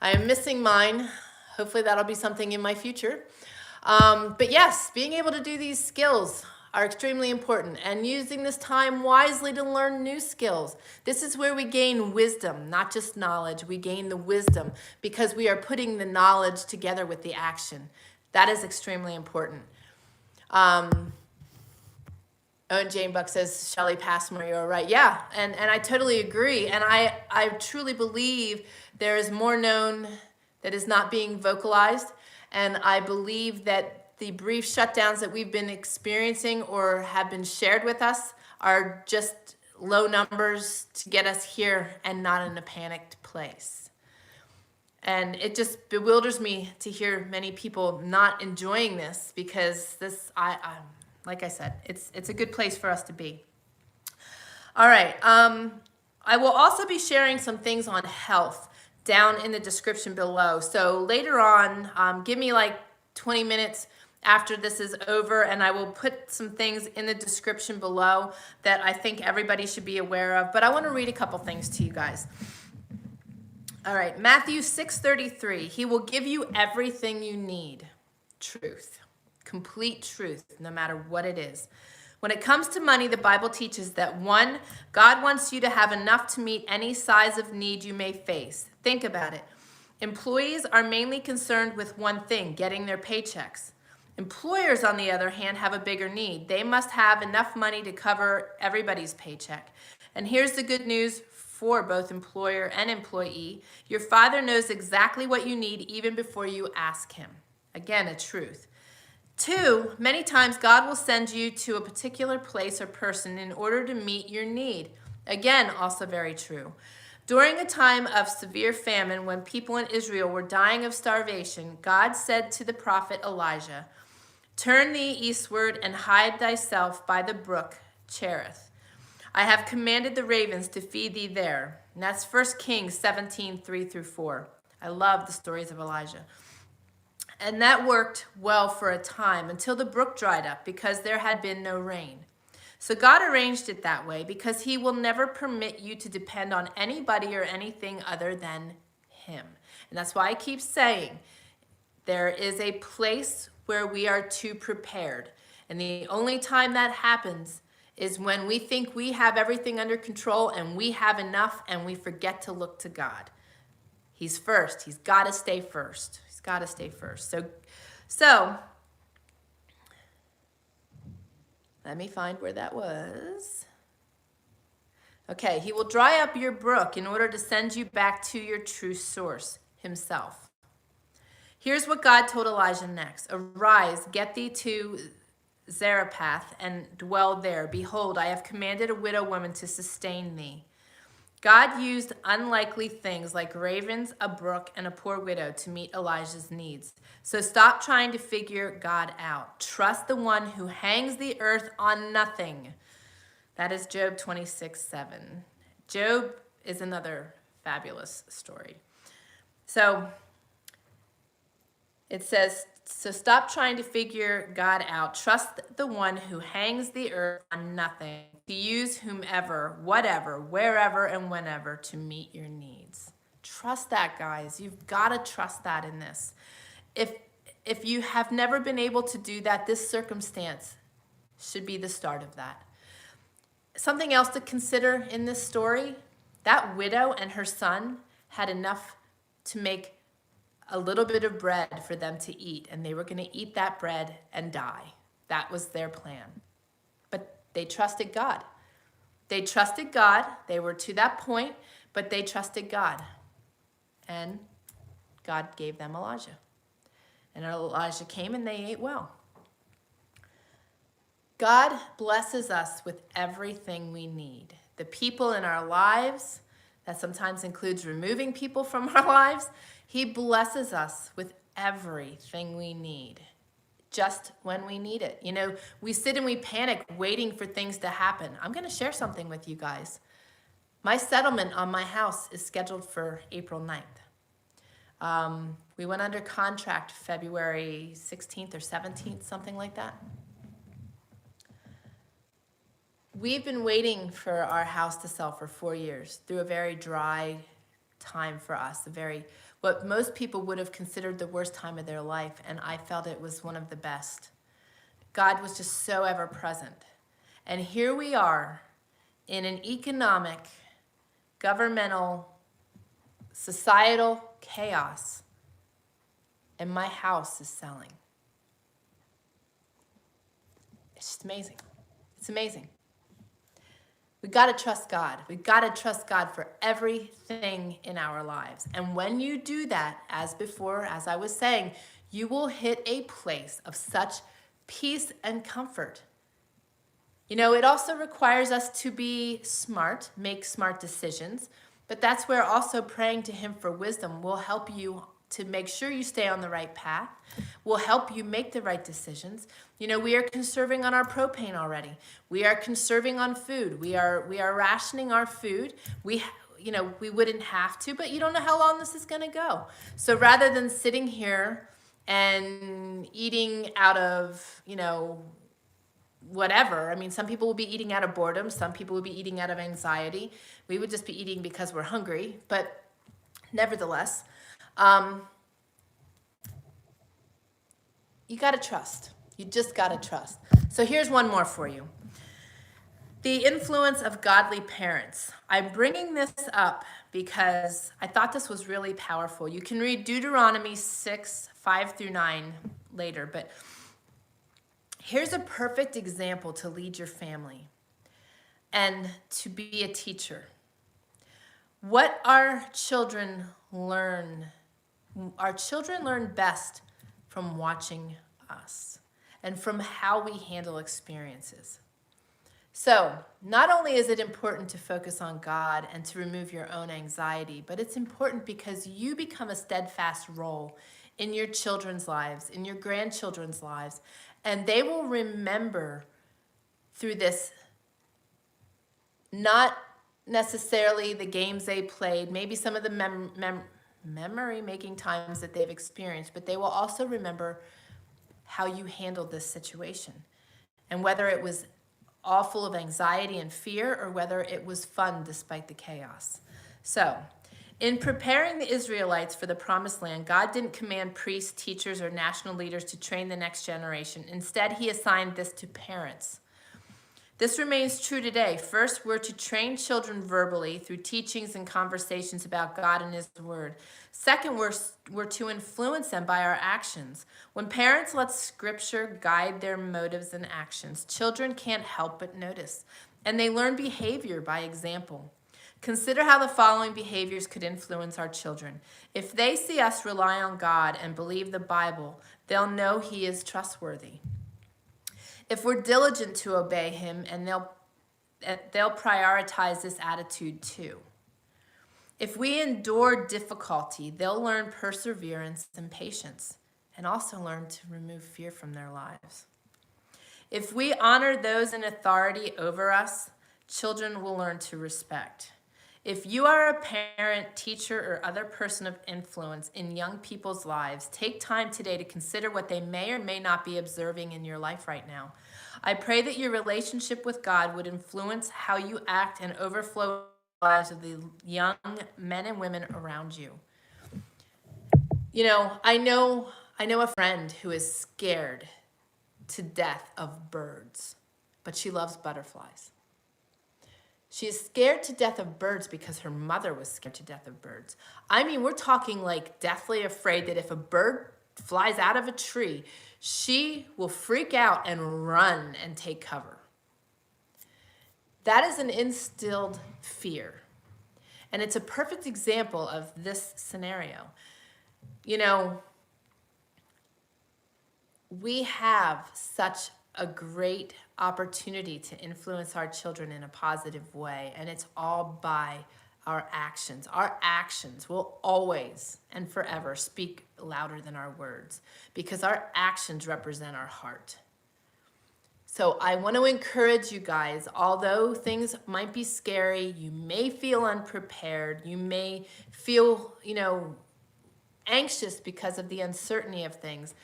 S1: I am missing mine. Hopefully that'll be something in my future. But yes, being able to do these skills are extremely important, and using this time wisely to learn new skills. This is where we gain wisdom, not just knowledge. We gain the wisdom because we are putting the knowledge together with the action. That is extremely important. And Jane Buck says, Shelley Passmore, you're right. Yeah, and I totally agree. And I truly believe there is more known that is not being vocalized. And I believe that the brief shutdowns that we've been experiencing or have been shared with us are just low numbers to get us here and not in a panicked place. And it just bewilders me to hear many people not enjoying this because this, like I said, it's a good place for us to be. All right. I will also be sharing some things on health. down in the description below. So later on, give me like 20 minutes after this is over, and I will put some things in the description below that I think everybody should be aware of. But I want to read a couple things to you guys. All right, Matthew 6:33. He will give you everything you need. Truth. Complete truth, no matter what it is. When it comes to money, the Bible teaches that 1, God wants you to have enough to meet any size of need you may face. Think about it. Employees are mainly concerned with one thing, getting their paychecks. Employers, on the other hand, have a bigger need. They must have enough money to cover everybody's paycheck. And here's the good news for both employer and employee. Your Father knows exactly what you need even before you ask him. Again, a truth. 2, many times God will send you to a particular place or person in order to meet your need. Again, also very true. During a time of severe famine, when people in Israel were dying of starvation, God said to the prophet Elijah, "Turn thee eastward and hide thyself by the brook Cherith. I have commanded the ravens to feed thee there." And that's 1 Kings 17:3-4. I love the stories of Elijah. And that worked well for a time until the brook dried up because there had been no rain. So God arranged it that way because he will never permit you to depend on anybody or anything other than him. And that's why I keep saying there is a place where we are too prepared. And the only time that happens is when we think we have everything under control and we have enough and we forget to look to God. He's first. He's got to stay first. He's got to stay first. So let me find where that was. Okay, he will dry up your brook in order to send you back to your true source, himself. Here's what God told Elijah next. "Arise, get thee to Zarephath and dwell there. Behold, I have commanded a widow woman to sustain thee." God used unlikely things like ravens, a brook, and a poor widow to meet Elijah's needs. So stop trying to figure God out. Trust the one who hangs the earth on nothing. That is Job 26:7. Job is another fabulous story. So it says, so stop trying to figure God out. Trust the one who hangs the earth on nothing, to use whomever, whatever, wherever, and whenever to meet your needs. Trust that, guys. You've got to trust that in this. If you have never been able to do that, this circumstance should be the start of that. Something else to consider in this story, that widow and her son had enough to make a little bit of bread for them to eat, and they were going to eat that bread and die. That was their plan. But they trusted God. They trusted God. They were to that point, but they trusted God. And God gave them Elijah. And Elijah came and they ate well. God blesses us with everything we need. The people in our lives, that sometimes includes removing people from our lives, he blesses us with everything we need, just when we need it. You know, we sit and we panic waiting for things to happen. I'm going to share something with you guys. My settlement on my house is scheduled for April 9th. We went under contract February 16th or 17th, something like that. We've been waiting for our house to sell for 4 years through a very dry time for us, what most people would have considered the worst time of their life, and I felt it was one of the best. God was just so ever present. And here we are in an economic, governmental, societal chaos, and my house is selling. It's just amazing. It's amazing. We got to trust God. We got to trust God for everything in our lives. And when you do that, as before, as I was saying, you will hit a place of such peace and comfort. You know, it also requires us to be smart, make smart decisions, but that's where also praying to him for wisdom will help you to make sure you stay on the right path, will help you make the right decisions. You know, we are conserving on our propane already. We are conserving on food. We are rationing our food. we wouldn't have to, but you don't know how long this is going to go. So rather than sitting here and eating out of, whatever, I mean, some people will be eating out of boredom, some people will be eating out of anxiety. We would just be eating because we're hungry, but nevertheless, you got to trust. You just got to trust. So here's one more for you. The influence of godly parents. I'm bringing this up because I thought this was really powerful. You can read Deuteronomy 6:5-9 later, but here's a perfect example to lead your family and to be a teacher. What our children learn best from watching us and from how we handle experiences. So, not only is it important to focus on God and to remove your own anxiety, but it's important because you become a steadfast role in your children's lives, in your grandchildren's lives, and they will remember through this, not necessarily the games they played, maybe some of the memory-making times that they've experienced, but they will also remember how you handled this situation and whether it was all full of anxiety and fear, or whether it was fun despite the chaos. So, in preparing the Israelites for the Promised Land, God didn't command priests, teachers, or national leaders to train the next generation. Instead, he assigned this to parents. This remains true today. First, we're to train children verbally through teachings and conversations about God and his word. Second, we're to influence them by our actions. When parents let scripture guide their motives and actions, children can't help but notice, and they learn behavior by example. Consider how the following behaviors could influence our children. If they see us rely on God and believe the Bible, they'll know he is trustworthy. If we're diligent to obey him, and they'll prioritize this attitude too. If we endure difficulty, they'll learn perseverance and patience, and also learn to remove fear from their lives. If we honor those in authority over us, children will learn to respect. If you are a parent, teacher, or other person of influence in young people's lives, take time today to consider what they may or may not be observing in your life right now. I pray that your relationship with God would influence how you act and overflow the lives of the young men and women around you. I know a friend who is scared to death of birds, but she loves butterflies. She is scared to death of birds because her mother was scared to death of birds. I mean, we're talking like deathly afraid that if a bird flies out of a tree, she will freak out and run and take cover. That is an instilled fear. And it's a perfect example of this scenario. We have such a great opportunity to influence our children in a positive way, and it's all by our actions. Our actions will always and forever speak louder than our words because our actions represent our heart. So I want to encourage you guys, although things might be scary, you may feel unprepared, you may feel, anxious because of the uncertainty of things,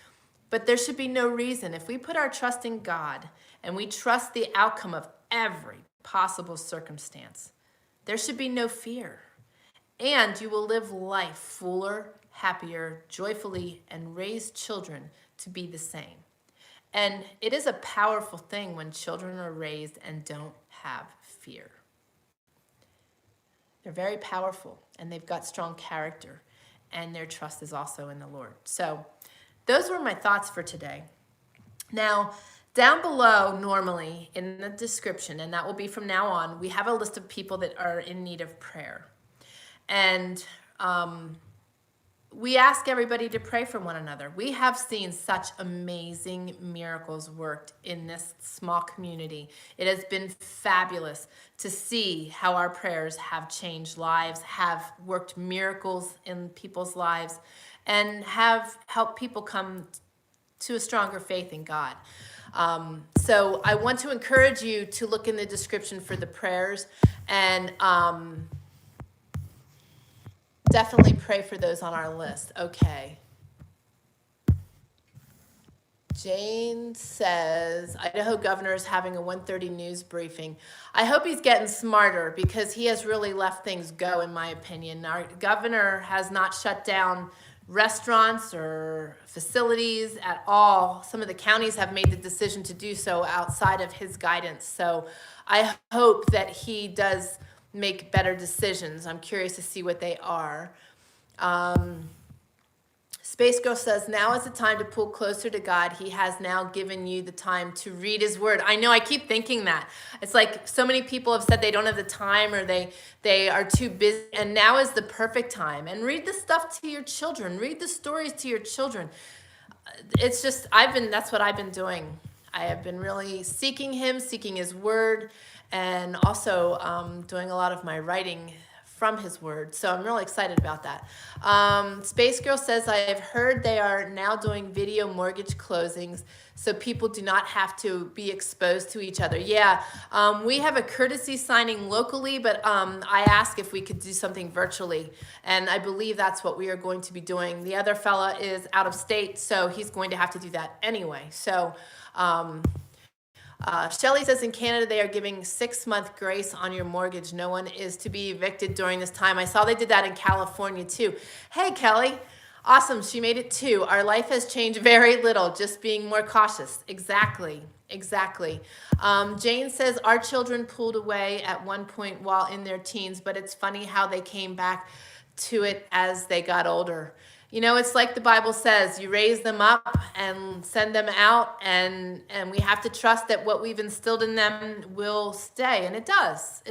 S1: but there should be no reason. If we put our trust in God and we trust the outcome of every possible circumstance, there should be no fear. And you will live life fuller, happier, joyfully, and raise children to be the same. And it is a powerful thing when children are raised and don't have fear. They're very powerful, and they've got strong character, and their trust is also in the Lord. So those were my thoughts for today. Now, down below, normally, in the description, and that will be from now on, we have a list of people that are in need of prayer. And we ask everybody to pray for one another. We have seen such amazing miracles worked in this small community. It has been fabulous to see how our prayers have changed lives, have worked miracles in people's lives, and have helped people come to a stronger faith in God. So I want to encourage you to look in the description for the prayers, and definitely pray for those on our list. Okay. Jane says, Idaho governor is having a 1:30 news briefing. I hope he's getting smarter because he has really let things go, in my opinion. Our governor has not shut down restaurants or facilities at all. Some of the counties have made the decision to do so outside of his guidance. So I hope that he does make better decisions. I'm curious to see what they are. Space Girl says, now is the time to pull closer to God. He has now given you the time to read his word. I know, I keep thinking that. It's like so many people have said they don't have the time or they are too busy. And now is the perfect time. And read the stuff to your children. Read the stories to your children. It's just, that's what I've been doing. I have been really seeking him, seeking his word, and also doing a lot of my writing from his word. So I'm really excited about that. Space Girl says, I have heard they are now doing video mortgage closings so people do not have to be exposed to each other. Yeah, we have a courtesy signing locally, but I asked if we could do something virtually, and I believe that's what we are going to be doing. The other fella is out of state, so he's going to have to do that anyway. So Shelley says in Canada they are giving 6-month grace on your mortgage. No one is to be evicted during this time. I saw they did that in California too. Hey, Kelle. Awesome. She made it too. Our life has changed very little, just being more cautious. Exactly. Jane says our children pulled away at one point while in their teens, but it's funny how they came back to it as they got older. You know, it's like the Bible says, you raise them up and send them out, and we have to trust that what we've instilled in them will stay, and it does.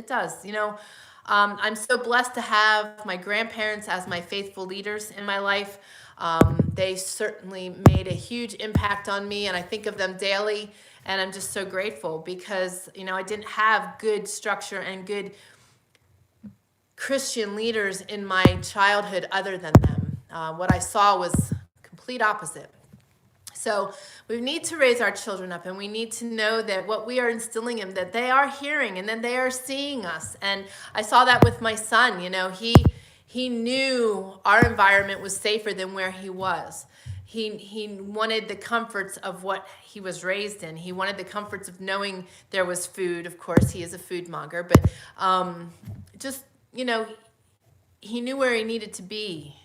S1: You know, I'm so blessed to have my grandparents as my faithful leaders in my life. They certainly made a huge impact on me, and I think of them daily, and I'm just so grateful because, you know, I didn't have good structure and good Christian leaders in my childhood other than them. What I saw was complete opposite. So we need to raise our children up, and we need to know that what we are instilling in them, that they are hearing and then they are seeing us. And I saw that with my son. You know, he knew our environment was safer than where he was. He wanted the comforts of what he was raised in. He wanted the comforts of knowing there was food. Of course, he is a food monger, but just, you know, he knew where he needed to be.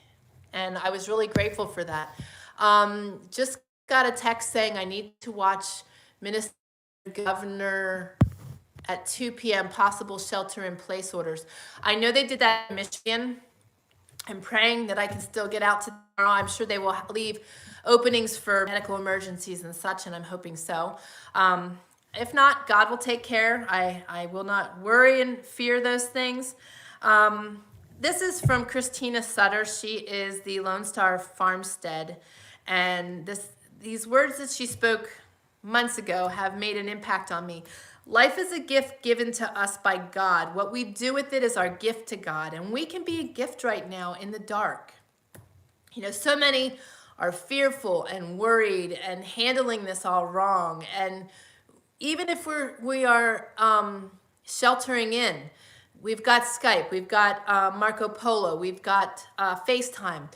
S1: And I was really grateful for that. Just got a text saying I need to watch Minnesota Governor at 2 p.m. possible shelter-in-place orders. I know they did that in Michigan. I'm praying that I can still get out tomorrow. I'm sure they will leave openings for medical emergencies and such, and I'm hoping so. If not, God will take care. I will not worry and fear those things. This is from Christina Sutter. She is the Lone Star Farmstead. And these words that she spoke months ago have made an impact on me. Life is a gift given to us by God. What we do with it is our gift to God. And we can be a gift right now in the dark. You know, so many are fearful and worried and handling this all wrong. And even if we are sheltering in, we've got Skype, we've got Marco Polo, we've got FaceTime.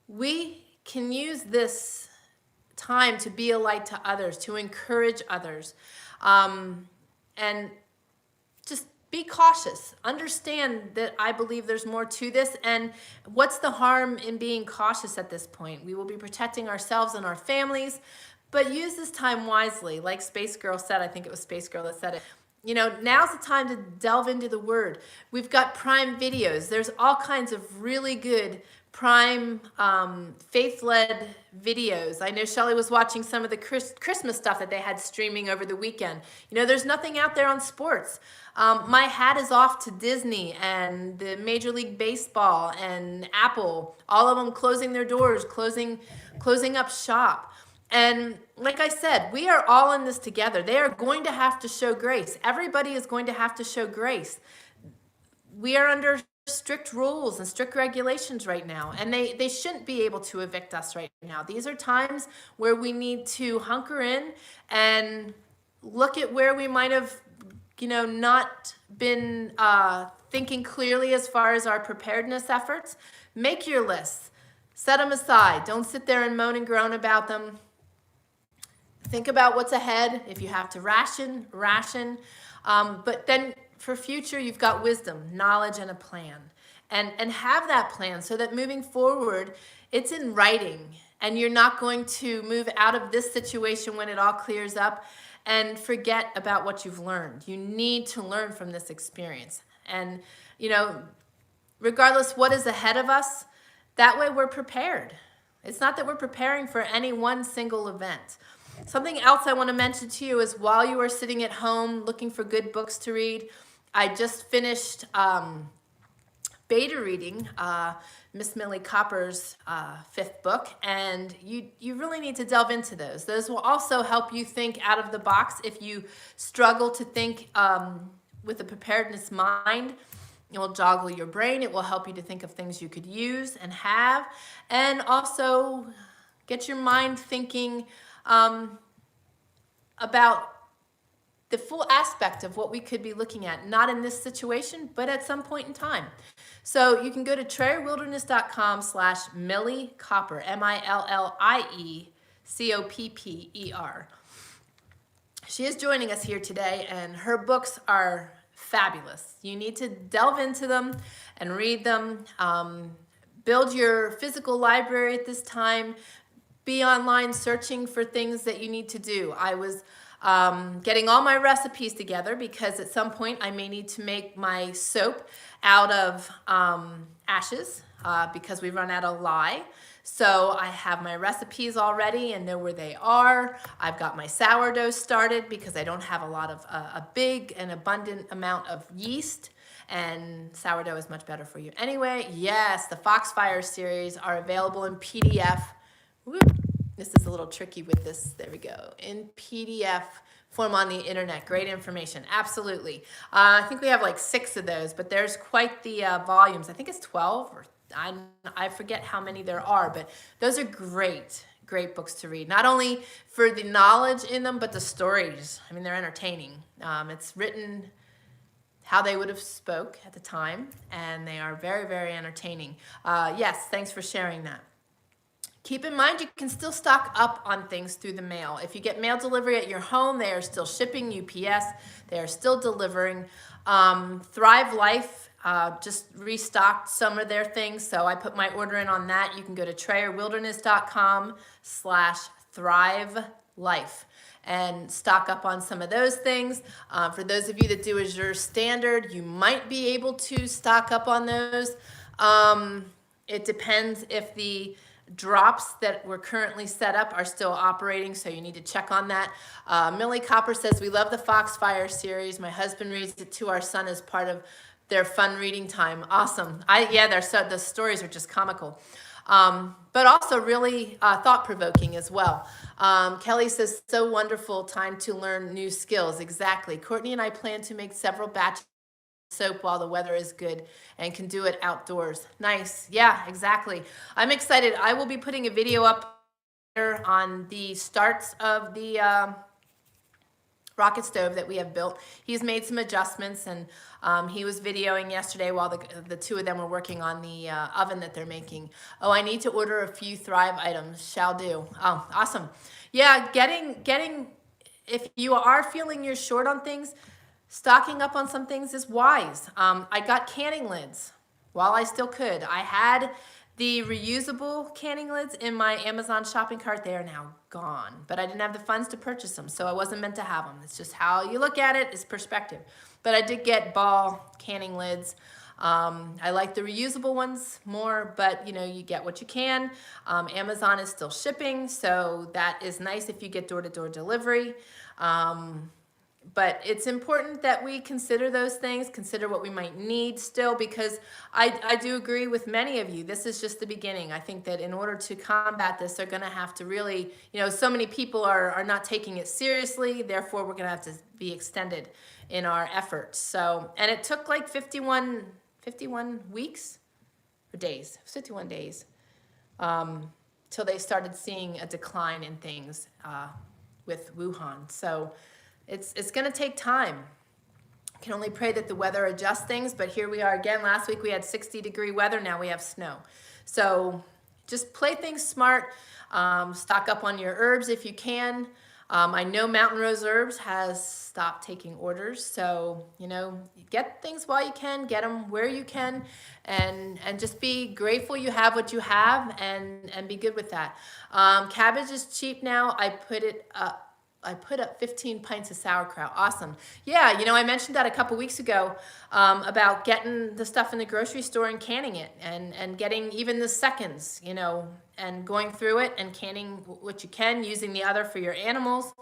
S1: We can use this time to be a light to others, to encourage others, and just be cautious. Understand that I believe there's more to this, and what's the harm in being cautious at this point? We will be protecting ourselves and our families, but use this time wisely. Like Space Girl said, I think it was Space Girl that said it. You know, now's the time to delve into the Word. We've got Prime videos. There's all kinds of really good Prime faith-led videos. I know Shelley was watching some of the Christmas stuff that they had streaming over the weekend. You know, there's nothing out there on sports. My hat is off to Disney and the Major League Baseball and Apple, all of them closing their doors, closing up shop. And like I said, we are all in this together. They are going to have to show grace. Everybody is going to have to show grace. We are under strict rules and strict regulations right now, and they shouldn't be able to evict us right now. These are times where we need to hunker in and look at where we might have not been thinking clearly as far as our preparedness efforts, make your lists. Set them aside. Don't sit there and moan and groan about them. Think about what's ahead. If you have to ration. But then for future, you've got wisdom, knowledge, and a plan. And have that plan so that moving forward, it's in writing. And you're not going to move out of this situation when it all clears up and forget about what you've learned. You need to learn from this experience. And, regardless what is ahead of us, that way we're prepared. It's not that we're preparing for any one single event. Something else I want to mention to you is while you are sitting at home looking for good books to read, I just finished beta reading Miss Millie Copper's 5th book, and you really need to delve into those. Those will also help you think out of the box if you struggle to think with a preparedness mind. It will joggle your brain. It will help you to think of things you could use and have, and also get your mind thinking about the full aspect of what we could be looking at, not in this situation, but at some point in time. So you can go to TraryWilderness.com/Millie Copper, MILLIECOPPER. She is joining us here today, and her books are fabulous. You need to delve into them and read them. Build your physical library at this time. Be online searching for things that you need to do. I was getting all my recipes together because at some point I may need to make my soap out of ashes because we run out of lye. So I have my recipes already and know where they are. I've got my sourdough started because I don't have a lot of a big and abundant amount of yeast, and sourdough is much better for you anyway. Yes, the Foxfire series are available in PDF. Woo. This is a little tricky with this. There we go. In PDF form on the internet. Great information. Absolutely. I think we have like 6 of those, but there's quite the volumes. I think it's 12 or I forget how many there are, but those are great books to read. Not only for the knowledge in them, but the stories. I mean, they're entertaining. It's written how they would have spoke at the time, and they are very, very entertaining. Yes, thanks for sharing that. Keep in mind, you can still stock up on things through the mail. If you get mail delivery at your home, they are still shipping. UPS, they are still delivering. Thrive Life just restocked some of their things, so I put my order in on that. You can go to TraryWilderness.com/ThriveLife and stock up on some of those things. For those of you that do Azure Standard, you might be able to stock up on those. It depends if the drops that were currently set up are still operating, so you need to check on that. Millie Copper says, we love the Foxfire series. My husband reads it to our son as part of their fun reading time. Awesome. The stories are just comical. But also really thought-provoking as well. Kelly says, so wonderful time to learn new skills. Exactly. Cortney and I plan to make several batches soap while the weather is good and can do it outdoors. Nice. Yeah, exactly. I'm excited. I will be putting a video up on the starts of the rocket stove that we have built. He's made some adjustments, and he was videoing yesterday while the two of them were working on the oven that they're making. Oh, I need to order a few Thrive items. Shall do. Oh, awesome. Yeah, getting if you are feeling you're short on things, stocking up on some things is wise. I got canning lids while I still could. I had the reusable canning lids in my Amazon shopping cart. They are now gone, but I didn't have the funds to purchase them, so I wasn't meant to have them. It's just how you look at it, is perspective. But I did get ball canning lids. I like the reusable ones more, but you get what you can. Amazon is still shipping, so that is nice if you get door-to-door delivery. But it's important that we consider those things, consider what we might need still, because I do agree with many of you. This is just the beginning. I think that in order to combat this, they're going to have to really, so many people are not taking it seriously. Therefore, we're going to have to be extended in our efforts. So, and it took like 51 weeks or days, 51 days, till they started seeing a decline in things with Wuhan. So, it's going to take time. can only pray that the weather adjusts things, but here we are again. Last week we had 60-degree weather, now we have snow. So just play things smart, stock up on your herbs if you can. I know Mountain Rose Herbs has stopped taking orders, so, you know, get things while you can, get them where you can, and just be grateful you have what you have, and be good with that. Cabbage is cheap now. I put up 15 pints of sauerkraut. Awesome. Yeah, you know, I mentioned that a couple weeks ago about getting the stuff in the grocery store and canning it, and getting even the seconds, you know, and going through it and canning what you can, using the other for your animals.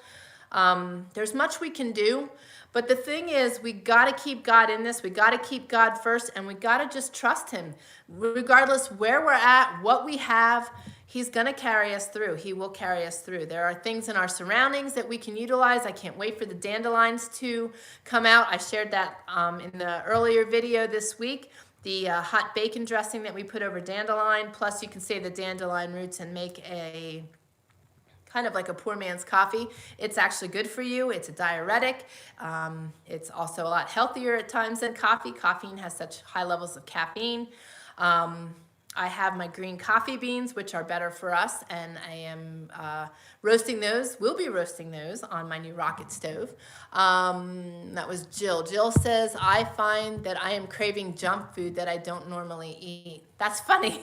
S1: There's much we can do, but the thing is, we got to keep God in this. We got to keep God first, and we got to just trust him. Regardless where we're at, what we have, he's going to carry us through. He will carry us through. There are things in our surroundings that we can utilize. I can't wait for the dandelions to come out. I shared that in the earlier video this week. The hot bacon dressing that we put over dandelion, plus you can save the dandelion roots and make a kind of like a poor man's coffee. It's actually good for you. It's a diuretic. It's also a lot healthier at times than coffee. Caffeine has such high levels of caffeine. I have my green coffee beans, which are better for us, and I am roasting those. We'll be roasting those on my new rocket stove. That was Jill. Jill says, I find that I am craving junk food that I don't normally eat. That's funny.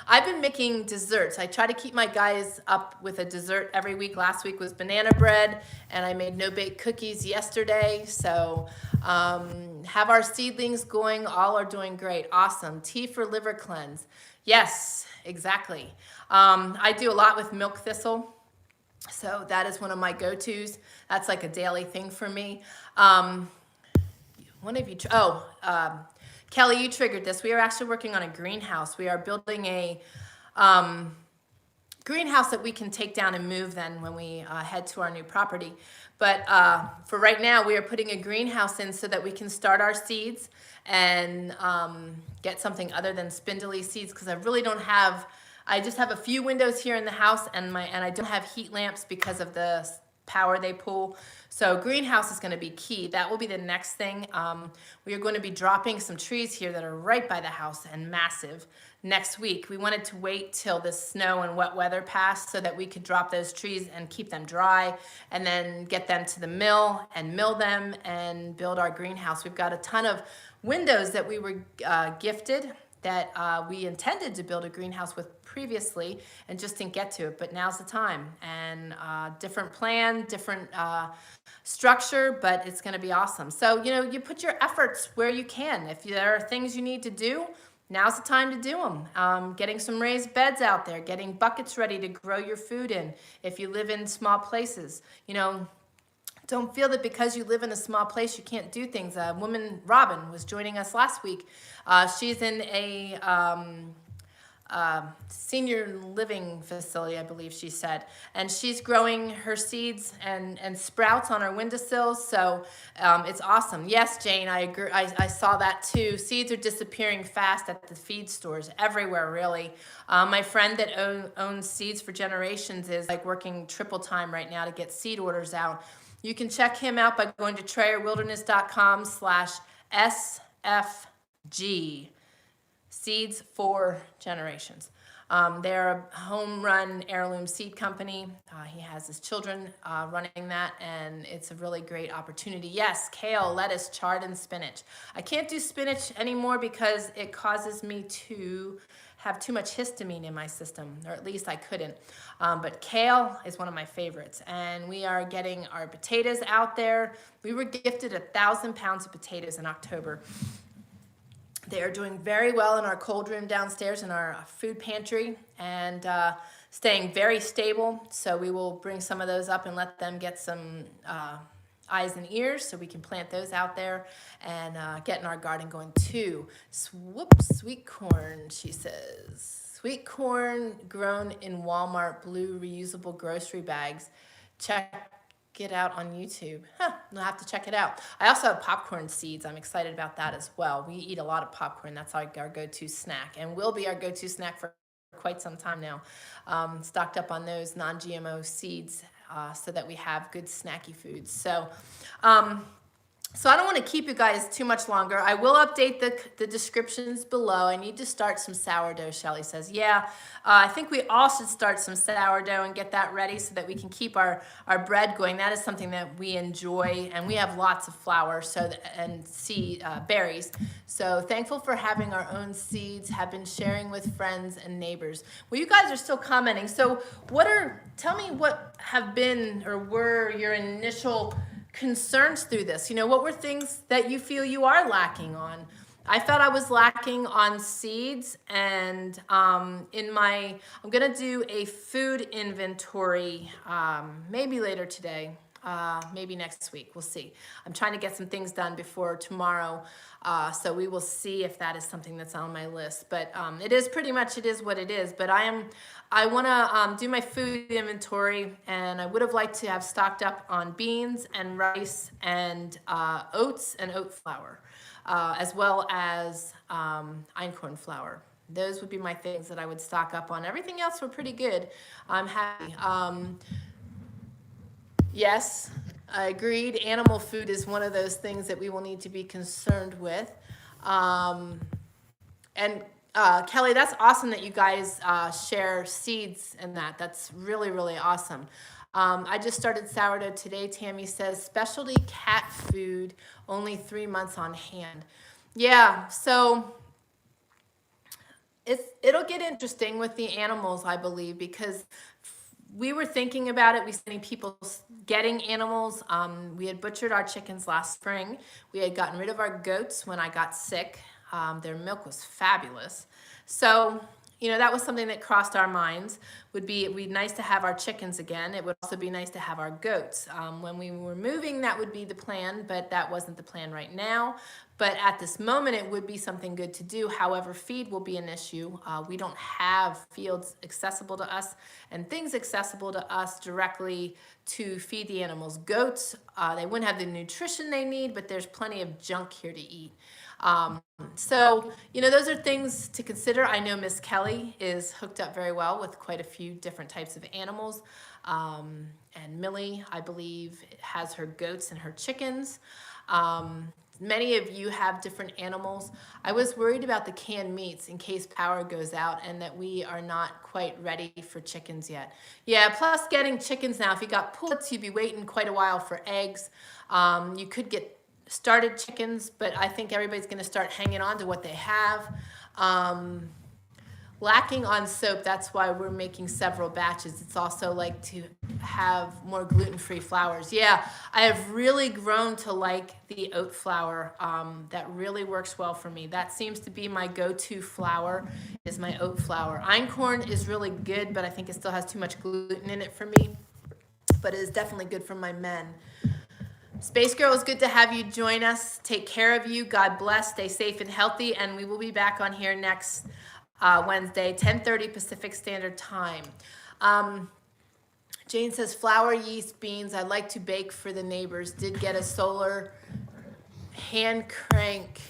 S1: I've been making desserts. I try to keep my guys up with a dessert every week. Last week was banana bread, and I made no-bake cookies yesterday. So have our seedlings going. All are doing great. Awesome. Tea for liver cleanse. Yes, exactly. I do a lot with milk thistle. So that is one of my go-tos. That's like a daily thing for me. One of you, Kelly, you triggered this. We are actually working on a greenhouse. We are building a greenhouse that we can take down and move then when we head to our new property. But for right now, we are putting a greenhouse in so that we can start our seeds and get something other than spindly seeds, because I really don't have, I just have a few windows here in the house, and I don't have heat lamps because of the power they pull. So greenhouse is going to be key. That will be the next thing. We are going to be dropping some trees here that are right by the house and massive next week. We wanted to wait till the snow and wet weather passed so that we could drop those trees and keep them dry, and then get them to the mill and mill them and build our greenhouse. We've got a ton of windows that we were gifted that we intended to build a greenhouse with previously and just didn't get to it, but now's the time. And different plan, different structure, but it's gonna be awesome. So, you know, you put your efforts where you can. If there are things you need to do, now's the time to do them. Getting some raised beds out there, getting buckets ready to grow your food in if you live in small places. You know, don't feel that because you live in a small place you can't do things. A woman, Robin, was joining us last week. She's in a senior living facility, I believe she said, and she's growing her seeds and sprouts on her windowsills. So it's awesome. Yes, Jane, I agree. I saw that too. Seeds are disappearing fast at the feed stores everywhere, really. My friend that owns Seeds for Generations is like working triple time right now to get seed orders out. You can check him out by going to trayerwilderness.com/SFG, Seeds for Generations. They're a home-run heirloom seed company. He has his children running that, and it's a really great opportunity. Yes, kale, lettuce, chard, and spinach. I can't do spinach anymore because it causes me to have too much histamine in my system, or at least I couldn't. But kale is one of my favorites, and we are getting our potatoes out there. We were gifted 1,000 pounds of potatoes in October. They are doing very well in our cold room downstairs in our food pantry, and staying very stable. So we will bring some of those up and let them get some eyes and ears so we can plant those out there and get in our garden going too. Sweet corn, she says. Sweet corn grown in Walmart blue reusable grocery bags. Check it out on YouTube. I'll have to check it out. I also have popcorn seeds. I'm excited about that as well. We eat a lot of popcorn. That's our go-to snack, and will be our go-to snack for quite some time now. Stocked up on those non-GMO seeds so that we have good snacky foods. So So I don't want to keep you guys too much longer. I will update the descriptions below. I need to start some sourdough, Shelley says. Yeah, I think we all should start some sourdough and get that ready so that we can keep our bread going. That is something that we enjoy, and we have lots of flour and berries. So thankful for having our own seeds, have been sharing with friends and neighbors. Well, you guys are still commenting. So tell me what have been or were your initial concerns through this. What were things that you feel you are lacking on? I felt I was lacking on seeds, and I'm gonna do a food inventory maybe later today, maybe next week, we'll see. I'm trying to get some things done before tomorrow, so we will see if that is something that's on my list. But it is what it is. But I want to do my food inventory, and I would have liked to have stocked up on beans and rice and oats and oat flour, as well as einkorn flour. Those would be my things that I would stock up on. Everything else were pretty good. I'm happy. Yes, I agreed. Animal food is one of those things that we will need to be concerned with. Kelly, that's awesome that you guys share seeds and that. That's really, really awesome. I just started sourdough today. Tammy says, specialty cat food, only 3 months on hand. Yeah, so it'll get interesting with the animals, I believe, because we were thinking about it. We seen people getting animals. We had butchered our chickens last spring. We had gotten rid of our goats when I got sick. Their milk was fabulous. So, that was something that crossed our minds. It'd be nice to have our chickens again. It would also be nice to have our goats. When we were moving, that would be the plan, but that wasn't the plan right now. But at this moment, it would be something good to do. However, feed will be an issue. We don't have fields accessible to us and things accessible to us directly to feed the animals. Goats, they wouldn't have the nutrition they need, but there's plenty of junk here to eat. So, those are things to consider. I know Miss Kelle is hooked up very well with quite a few different types of animals. And Millie, I believe, has her goats and her chickens. Many of you have different animals. I was worried about the canned meats in case power goes out and that we are not quite ready for chickens yet. Yeah, plus getting chickens now, if you got pullets, you'd be waiting quite a while for eggs. You could get started chickens, but I think everybody's going to start hanging on to what they have. Lacking on soap, that's why we're making several batches. It's also like to have more gluten-free flours. Yeah, I have really grown to like the oat flour. That really works well for me. That seems to be my go-to flour, is my oat flour. Einkorn is really good, but I think it still has too much gluten in it for me. But it is definitely good for my men. Space Girl, it's good to have you join us. Take care of you. God bless. Stay safe and healthy. And we will be back on here next Wednesday, 10:30 Pacific Standard Time. Jane says, flour, yeast, beans. I'd like to bake for the neighbors. Did get a solar hand crank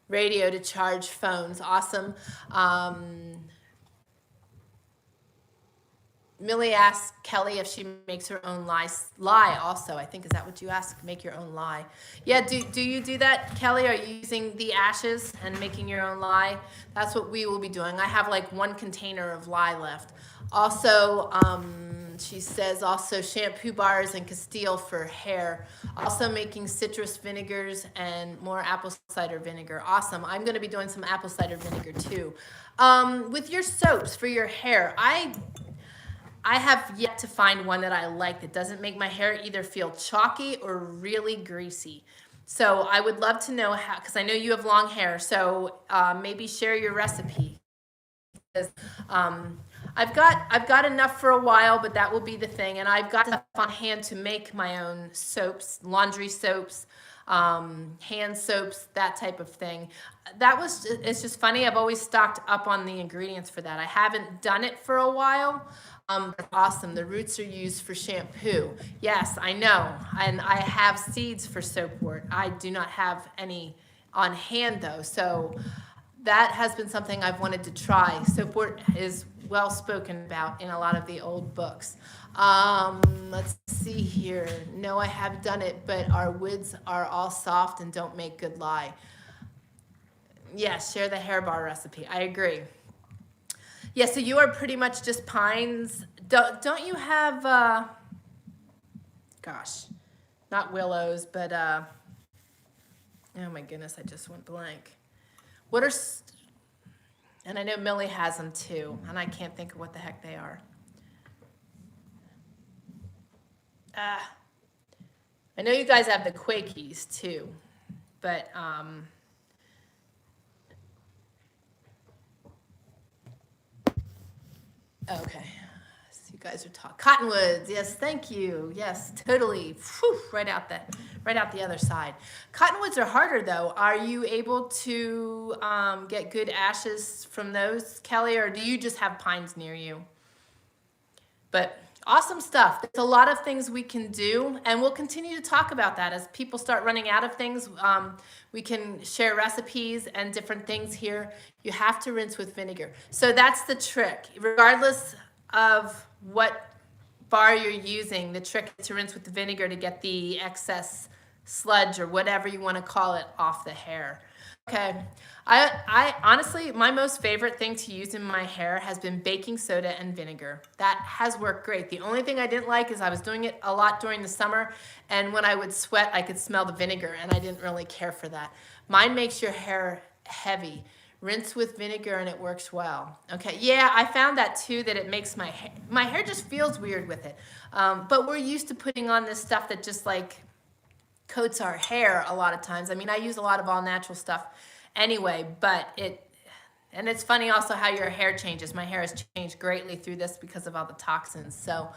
S1: radio to charge phones. Awesome. Millie asked Kelly if she makes her own lye also. I think, is that what you asked? Make your own lye. Yeah, do you do that, Kelly? Are you using the ashes and making your own lye? That's what we will be doing. I have like 1 container of lye left. Also, she says also shampoo bars and Castile for hair. Also making citrus vinegars and more apple cider vinegar. Awesome. I'm going to be doing some apple cider vinegar too. With your soaps for your hair, I have yet to find one that I like that doesn't make my hair either feel chalky or really greasy. So I would love to know how, because I know you have long hair, so maybe share your recipe. I've got enough for a while, but that will be the thing. And I've got enough on hand to make my own soaps, laundry soaps, hand soaps, that type of thing. It's just funny. I've always stocked up on the ingredients for that. I haven't done it for a while. That's awesome. The roots are used for shampoo. Yes, I know. And I have seeds for soapwort. I do not have any on hand though. So that has been something I've wanted to try. Soapwort is well spoken about in a lot of the old books. Let's see here. No, I have done it, but our woods are all soft and don't make good lye. Yes, share the hair bar recipe. I agree. Yeah, so you are pretty much just pines. Don't you have, gosh, not willows, but, oh my goodness, I just went blank. What are, and I know Millie has them too, and I can't think of what the heck they are. I know you guys have the Quakies too, but, okay. So you guys are talking cottonwoods. Yes, thank you. Yes, totally. Whew, right out the other side. Cottonwoods are harder though. Are you able to get good ashes from those, Kelly, or do you just have pines near you? But awesome stuff. There's a lot of things we can do, and we'll continue to talk about that as people start running out of things. We can share recipes and different things here. You have to rinse with vinegar. So that's the trick. Regardless of what bar you're using, the trick is to rinse with the vinegar to get the excess sludge or whatever you want to call it off the hair. Okay, I honestly, my most favorite thing to use in my hair has been baking soda and vinegar. That has worked great. The only thing I didn't like is I was doing it a lot during the summer, and when I would sweat, I could smell the vinegar, and I didn't really care for that. Mine makes your hair heavy. Rinse with vinegar, and it works well. Okay, yeah, I found that too, that it makes my hair just feels weird with it. But we're used to putting on this stuff that just like coats our hair a lot of times. I mean, I use a lot of all natural stuff anyway, but and it's funny also how your hair changes. My hair has changed greatly through this because of all the toxins. So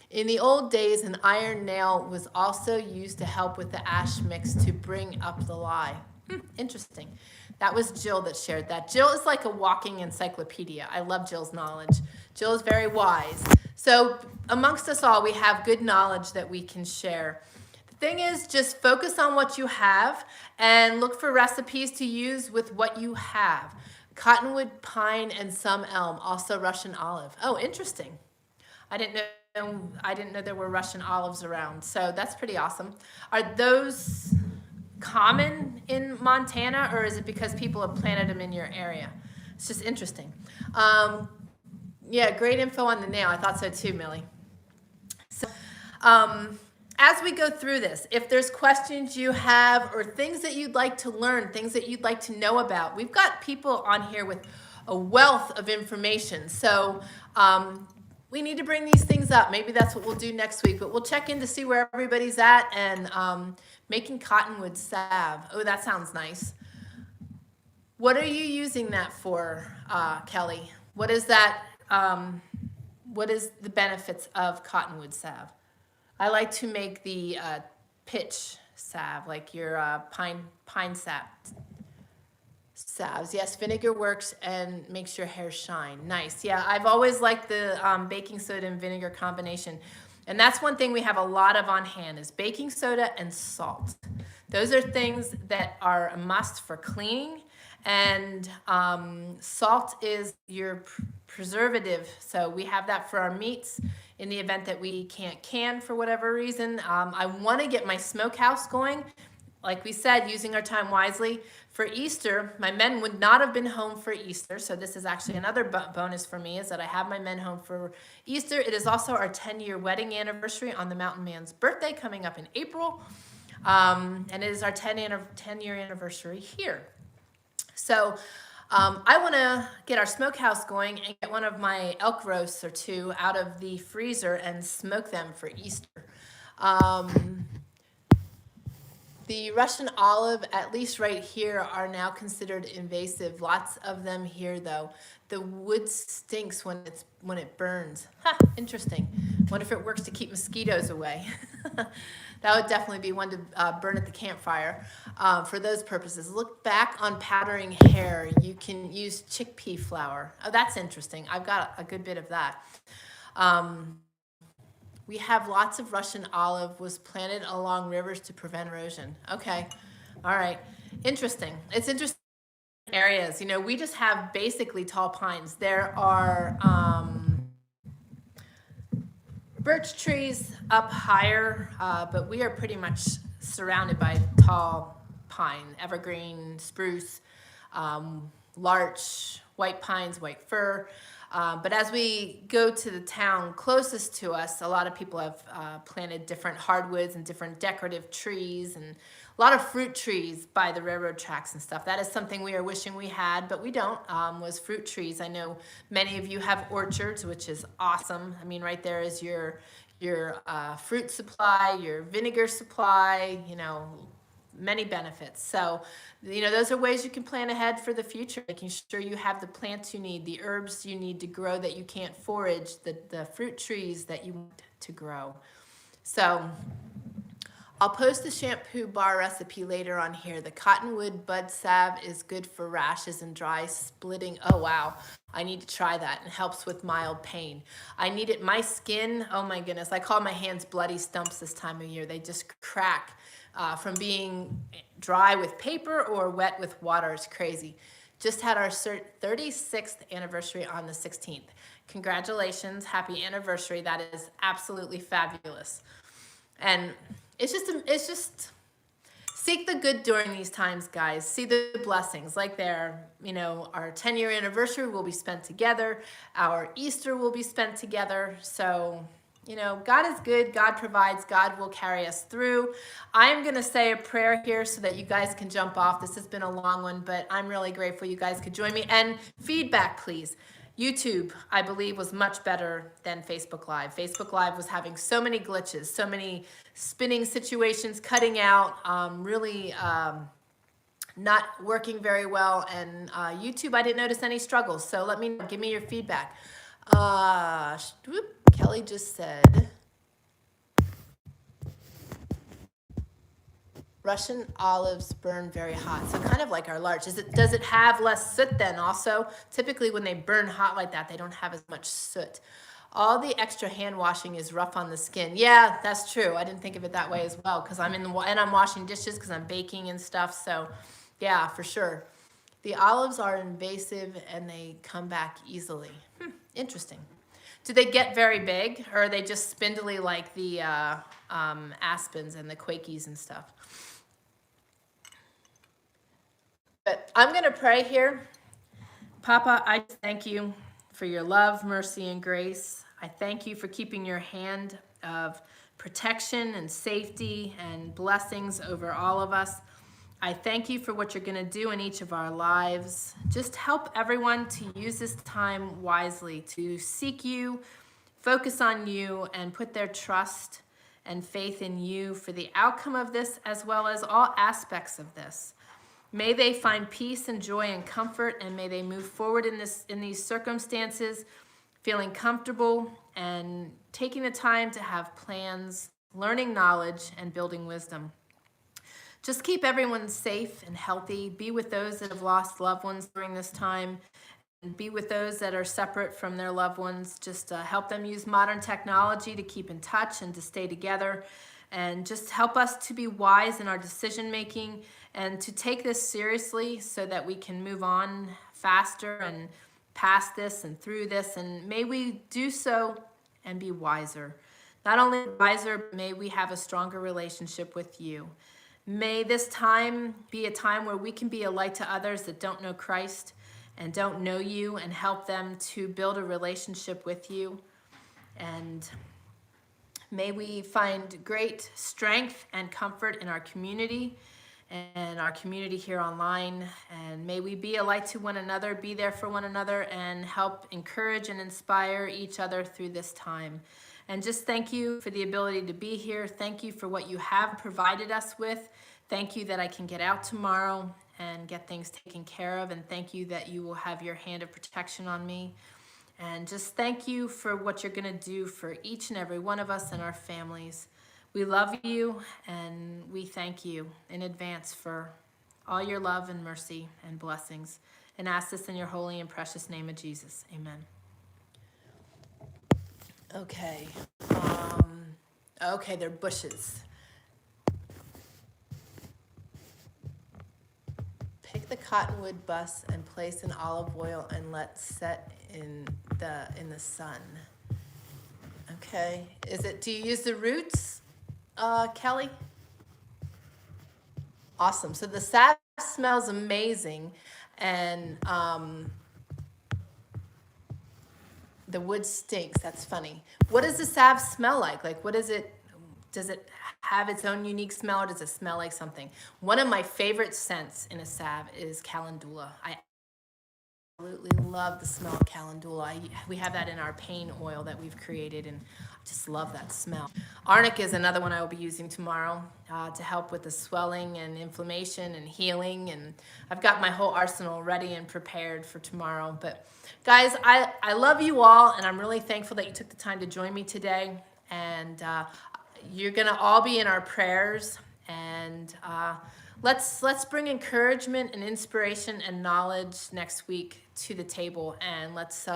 S1: in the old days, an iron nail was also used to help with the ash mix to bring up the lye. Interesting. That was Jill that shared that. Jill is like a walking encyclopedia. I love Jill's knowledge. Jill is very wise. So amongst us all, we have good knowledge that we can share. Thing is, just focus on what you have and look for recipes to use with what you have. Cottonwood, pine, and some elm, also Russian olive. Oh, interesting. I didn't know there were Russian olives around, so that's pretty awesome. Are those common in Montana, or is it because people have planted them in your area? It's just interesting. Yeah, great info on the nail. I thought so too, Millie. So, as we go through this, if there's questions you have or things that you'd like to learn, things that you'd like to know about, we've got people on here with a wealth of information. So we need to bring these things up. Maybe that's what we'll do next week, but we'll check in to see where everybody's at and making cottonwood salve. Oh, that sounds nice. What are you using that for, Kelly? What is that? What is the benefits of cottonwood salve? I like to make the pitch salve, like your pine sap salves. Yes, vinegar works and makes your hair shine. Nice. Yeah, I've always liked the baking soda and vinegar combination. And that's one thing we have a lot of on hand is baking soda and salt. Those are things that are a must for cleaning. And salt is your preservative. So we have that for our meats in the event that we can't can for whatever reason. I want to get my smokehouse going. Like we said, using our time wisely. For Easter, my men would not have been home for Easter. So this is actually another bonus for me is that I have my men home for Easter. It is also our 10-year wedding anniversary on the mountain man's birthday coming up in April. And it is our 10-year anniversary here. So I want to get our smokehouse going and get one of my elk roasts or two out of the freezer and smoke them for Easter. The Russian olive, at least right here, are now considered invasive. Lots of them here, though. The wood stinks when it burns. Ha, interesting. Wonder if it works to keep mosquitoes away. That would definitely be one to burn at the campfire for those purposes. Look back on powdering hair. You can use chickpea flour. Oh, that's interesting. I've got a good bit of that. We have lots of Russian olive was planted along rivers to prevent erosion. Okay. All right. Interesting. It's interesting areas. You know, we just have basically tall pines. There are birch trees up higher, but we are pretty much surrounded by tall pine, evergreen, spruce, larch, white pines, white fir. But as we go to the town closest to us, a lot of people have planted different hardwoods and different decorative trees and a lot of fruit trees by the railroad tracks and stuff. That is something we are wishing we had, but we don't, was fruit trees. I know many of you have orchards, which is awesome. I mean, right there is your fruit supply, your vinegar supply, you know, many benefits. So, you know, those are ways you can plan ahead for the future, making sure you have the plants you need, the herbs you need to grow that you can't forage, the fruit trees that you want to grow. So I'll post the shampoo bar recipe later on here. The cottonwood bud salve is good for rashes and dry splitting. Oh, wow. I need to try that. It helps with mild pain. I need it. My skin, oh my goodness. I call my hands bloody stumps this time of year. They just crack from being dry with paper or wet with water. It's crazy. Just had our 36th anniversary on the 16th. Congratulations. Happy anniversary. That is absolutely fabulous. And it's just seek the good during these times, guys. See the blessings. Like there, you know, our 10-year anniversary will be spent together. Our Easter will be spent together. So, you know, God is good. God provides. God will carry us through. I'm going to say a prayer here so that you guys can jump off. This has been a long one, but I'm really grateful you guys could join me. And feedback, please. YouTube, I believe, was much better than Facebook Live. Facebook Live was having so many glitches, so many spinning situations, cutting out, really not working very well. And YouTube, I didn't notice any struggles. So let me know. Give me your feedback. Kelly just said, Russian olives burn very hot, so kind of like our larch. Does it have less soot then also? Typically when they burn hot like that, they don't have as much soot. All the extra hand washing is rough on the skin. Yeah, that's true. I didn't think of it that way as well because I'm I'm washing dishes because I'm baking and stuff. So yeah, for sure. The olives are invasive and they come back easily. Interesting. Do they get very big or are they just spindly like the aspens and the quakies and stuff? But I'm going to pray here. Papa, I thank you for your love, mercy, and grace. I thank you for keeping your hand of protection and safety and blessings over all of us. I thank you for what you're going to do in each of our lives. Just help everyone to use this time wisely, to seek you, focus on you, and put their trust and faith in you for the outcome of this as well as all aspects of this. May they find peace and joy and comfort, and may they move forward in these circumstances, feeling comfortable and taking the time to have plans, learning knowledge, and building wisdom. Just keep everyone safe and healthy. Be with those that have lost loved ones during this time, and be with those that are separate from their loved ones. Just help them use modern technology to keep in touch and to stay together. And just help us to be wise in our decision making and to take this seriously so that we can move on faster and past this and through this. And may we do so and be wiser. Not only wiser, but may we have a stronger relationship with you. May this time be a time where we can be a light to others that don't know Christ and don't know you and help them to build a relationship with you. And may we find great strength and comfort in our community and our community here online. And may we be a light to one another, be there for one another, and help encourage and inspire each other through this time. And just thank you for the ability to be here. Thank you for what you have provided us with. Thank you that I can get out tomorrow and get things taken care of. And thank you that you will have your hand of protection on me. And just thank you for what you're going to do for each and every one of us and our families. We love you and we thank you in advance for all your love and mercy and blessings. And ask this in your holy and precious name of Jesus. Amen. Okay. Okay, they're bushes. Take the cottonwood bus and place in olive oil and let set in the sun. Okay. Do you use the roots, Kelly? Awesome. So the salve smells amazing, and the wood stinks. That's funny. What does the salve smell like? Like, what is it? Does it have its own unique smell, or does it smell like something? One of my favorite scents in a salve is calendula. I absolutely love the smell of calendula. We have that in our pain oil that we've created, and I just love that smell. Arnica is another one I will be using tomorrow to help with the swelling and inflammation and healing. And I've got my whole arsenal ready and prepared for tomorrow. But guys, I love you all, and I'm really thankful that you took the time to join me today. And you're gonna all be in our prayers, and let's bring encouragement and inspiration and knowledge next week to the table, and let's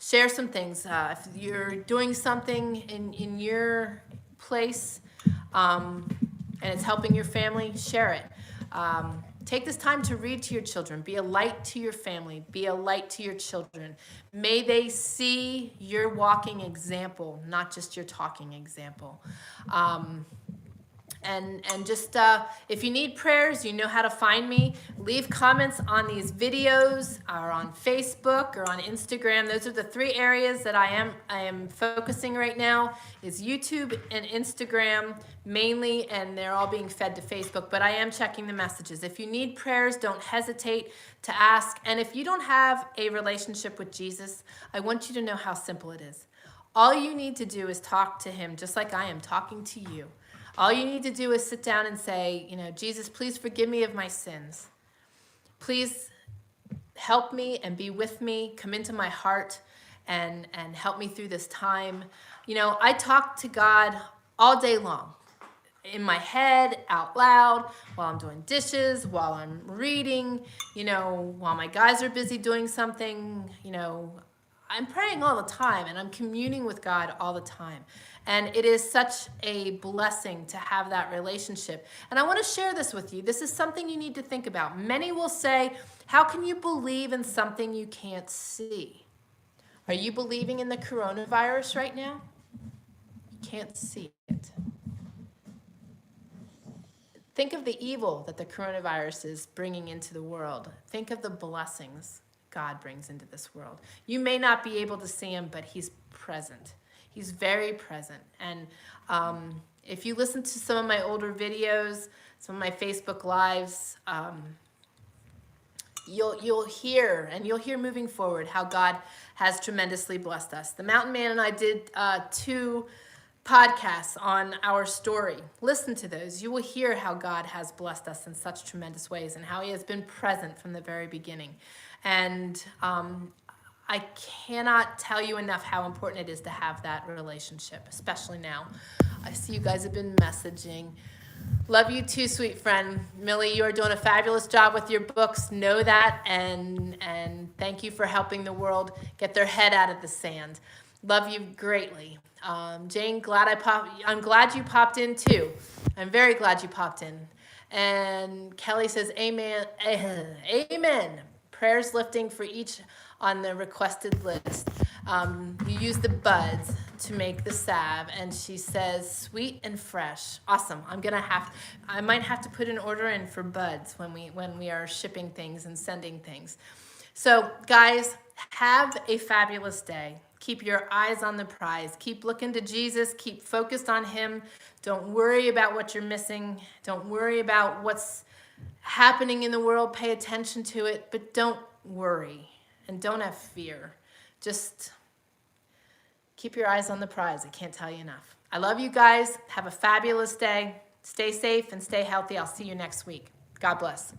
S1: share some things. If you're doing something in your place and it's helping your family, share it. Take this time to read to your children. Be a light to your family. Be a light to your children. May they see your walking example, not just your talking example. And just if you need prayers, you know how to find me. Leave comments on these videos, or on Facebook, or on Instagram. Those are the 3 areas that I am focusing right now, is YouTube and Instagram mainly, and they're all being fed to Facebook, but I am checking the messages. If you need prayers, don't hesitate to ask. And if you don't have a relationship with Jesus, I want you to know how simple it is. All you need to do is talk to him, just like I am talking to you. All you need to do is sit down and say, Jesus, please forgive me of my sins. Please help me and be with me. Come into my heart and help me through this time. I talk to God all day long, in my head, out loud, while I'm doing dishes, while I'm reading, while my guys are busy doing something, I'm praying all the time, and I'm communing with God all the time. And it is such a blessing to have that relationship. And I want to share this with you. This is something you need to think about. Many will say, how can you believe in something you can't see? Are you believing in the coronavirus right now? You can't see it. Think of the evil that the coronavirus is bringing into the world. Think of the blessings God brings into this world. You may not be able to see him, but he's present. He's very present. And if you listen to some of my older videos, some of my Facebook Lives, you'll hear moving forward how God has tremendously blessed us. The Mountain Man and I did 2 podcasts on our story. Listen to those. You will hear how God has blessed us in such tremendous ways, and how he has been present from the very beginning. And I cannot tell you enough how important it is to have that relationship, especially now. I see you guys have been messaging. Love you too, sweet friend. Millie, you are doing a fabulous job with your books. Know that, and thank you for helping the world get their head out of the sand. Love you greatly. Jane, I'm glad you popped in too. I'm very glad you popped in. And Kelly says, amen. Amen. Prayers lifting for each on the requested list. You use the buds to make the salve, and she says sweet and fresh. Awesome. I might have to put an order in for buds when we are shipping things and sending things. So guys, have a fabulous day. Keep your eyes on the prize. Keep looking to Jesus. Keep focused on him. Don't worry about what you're missing. Don't worry about what's happening in the world. Pay attention to it, but don't worry and don't have fear. Just keep your eyes on the prize. I can't tell you enough. I love you guys. Have a fabulous day. Stay safe and stay healthy. I'll see you next week. God bless.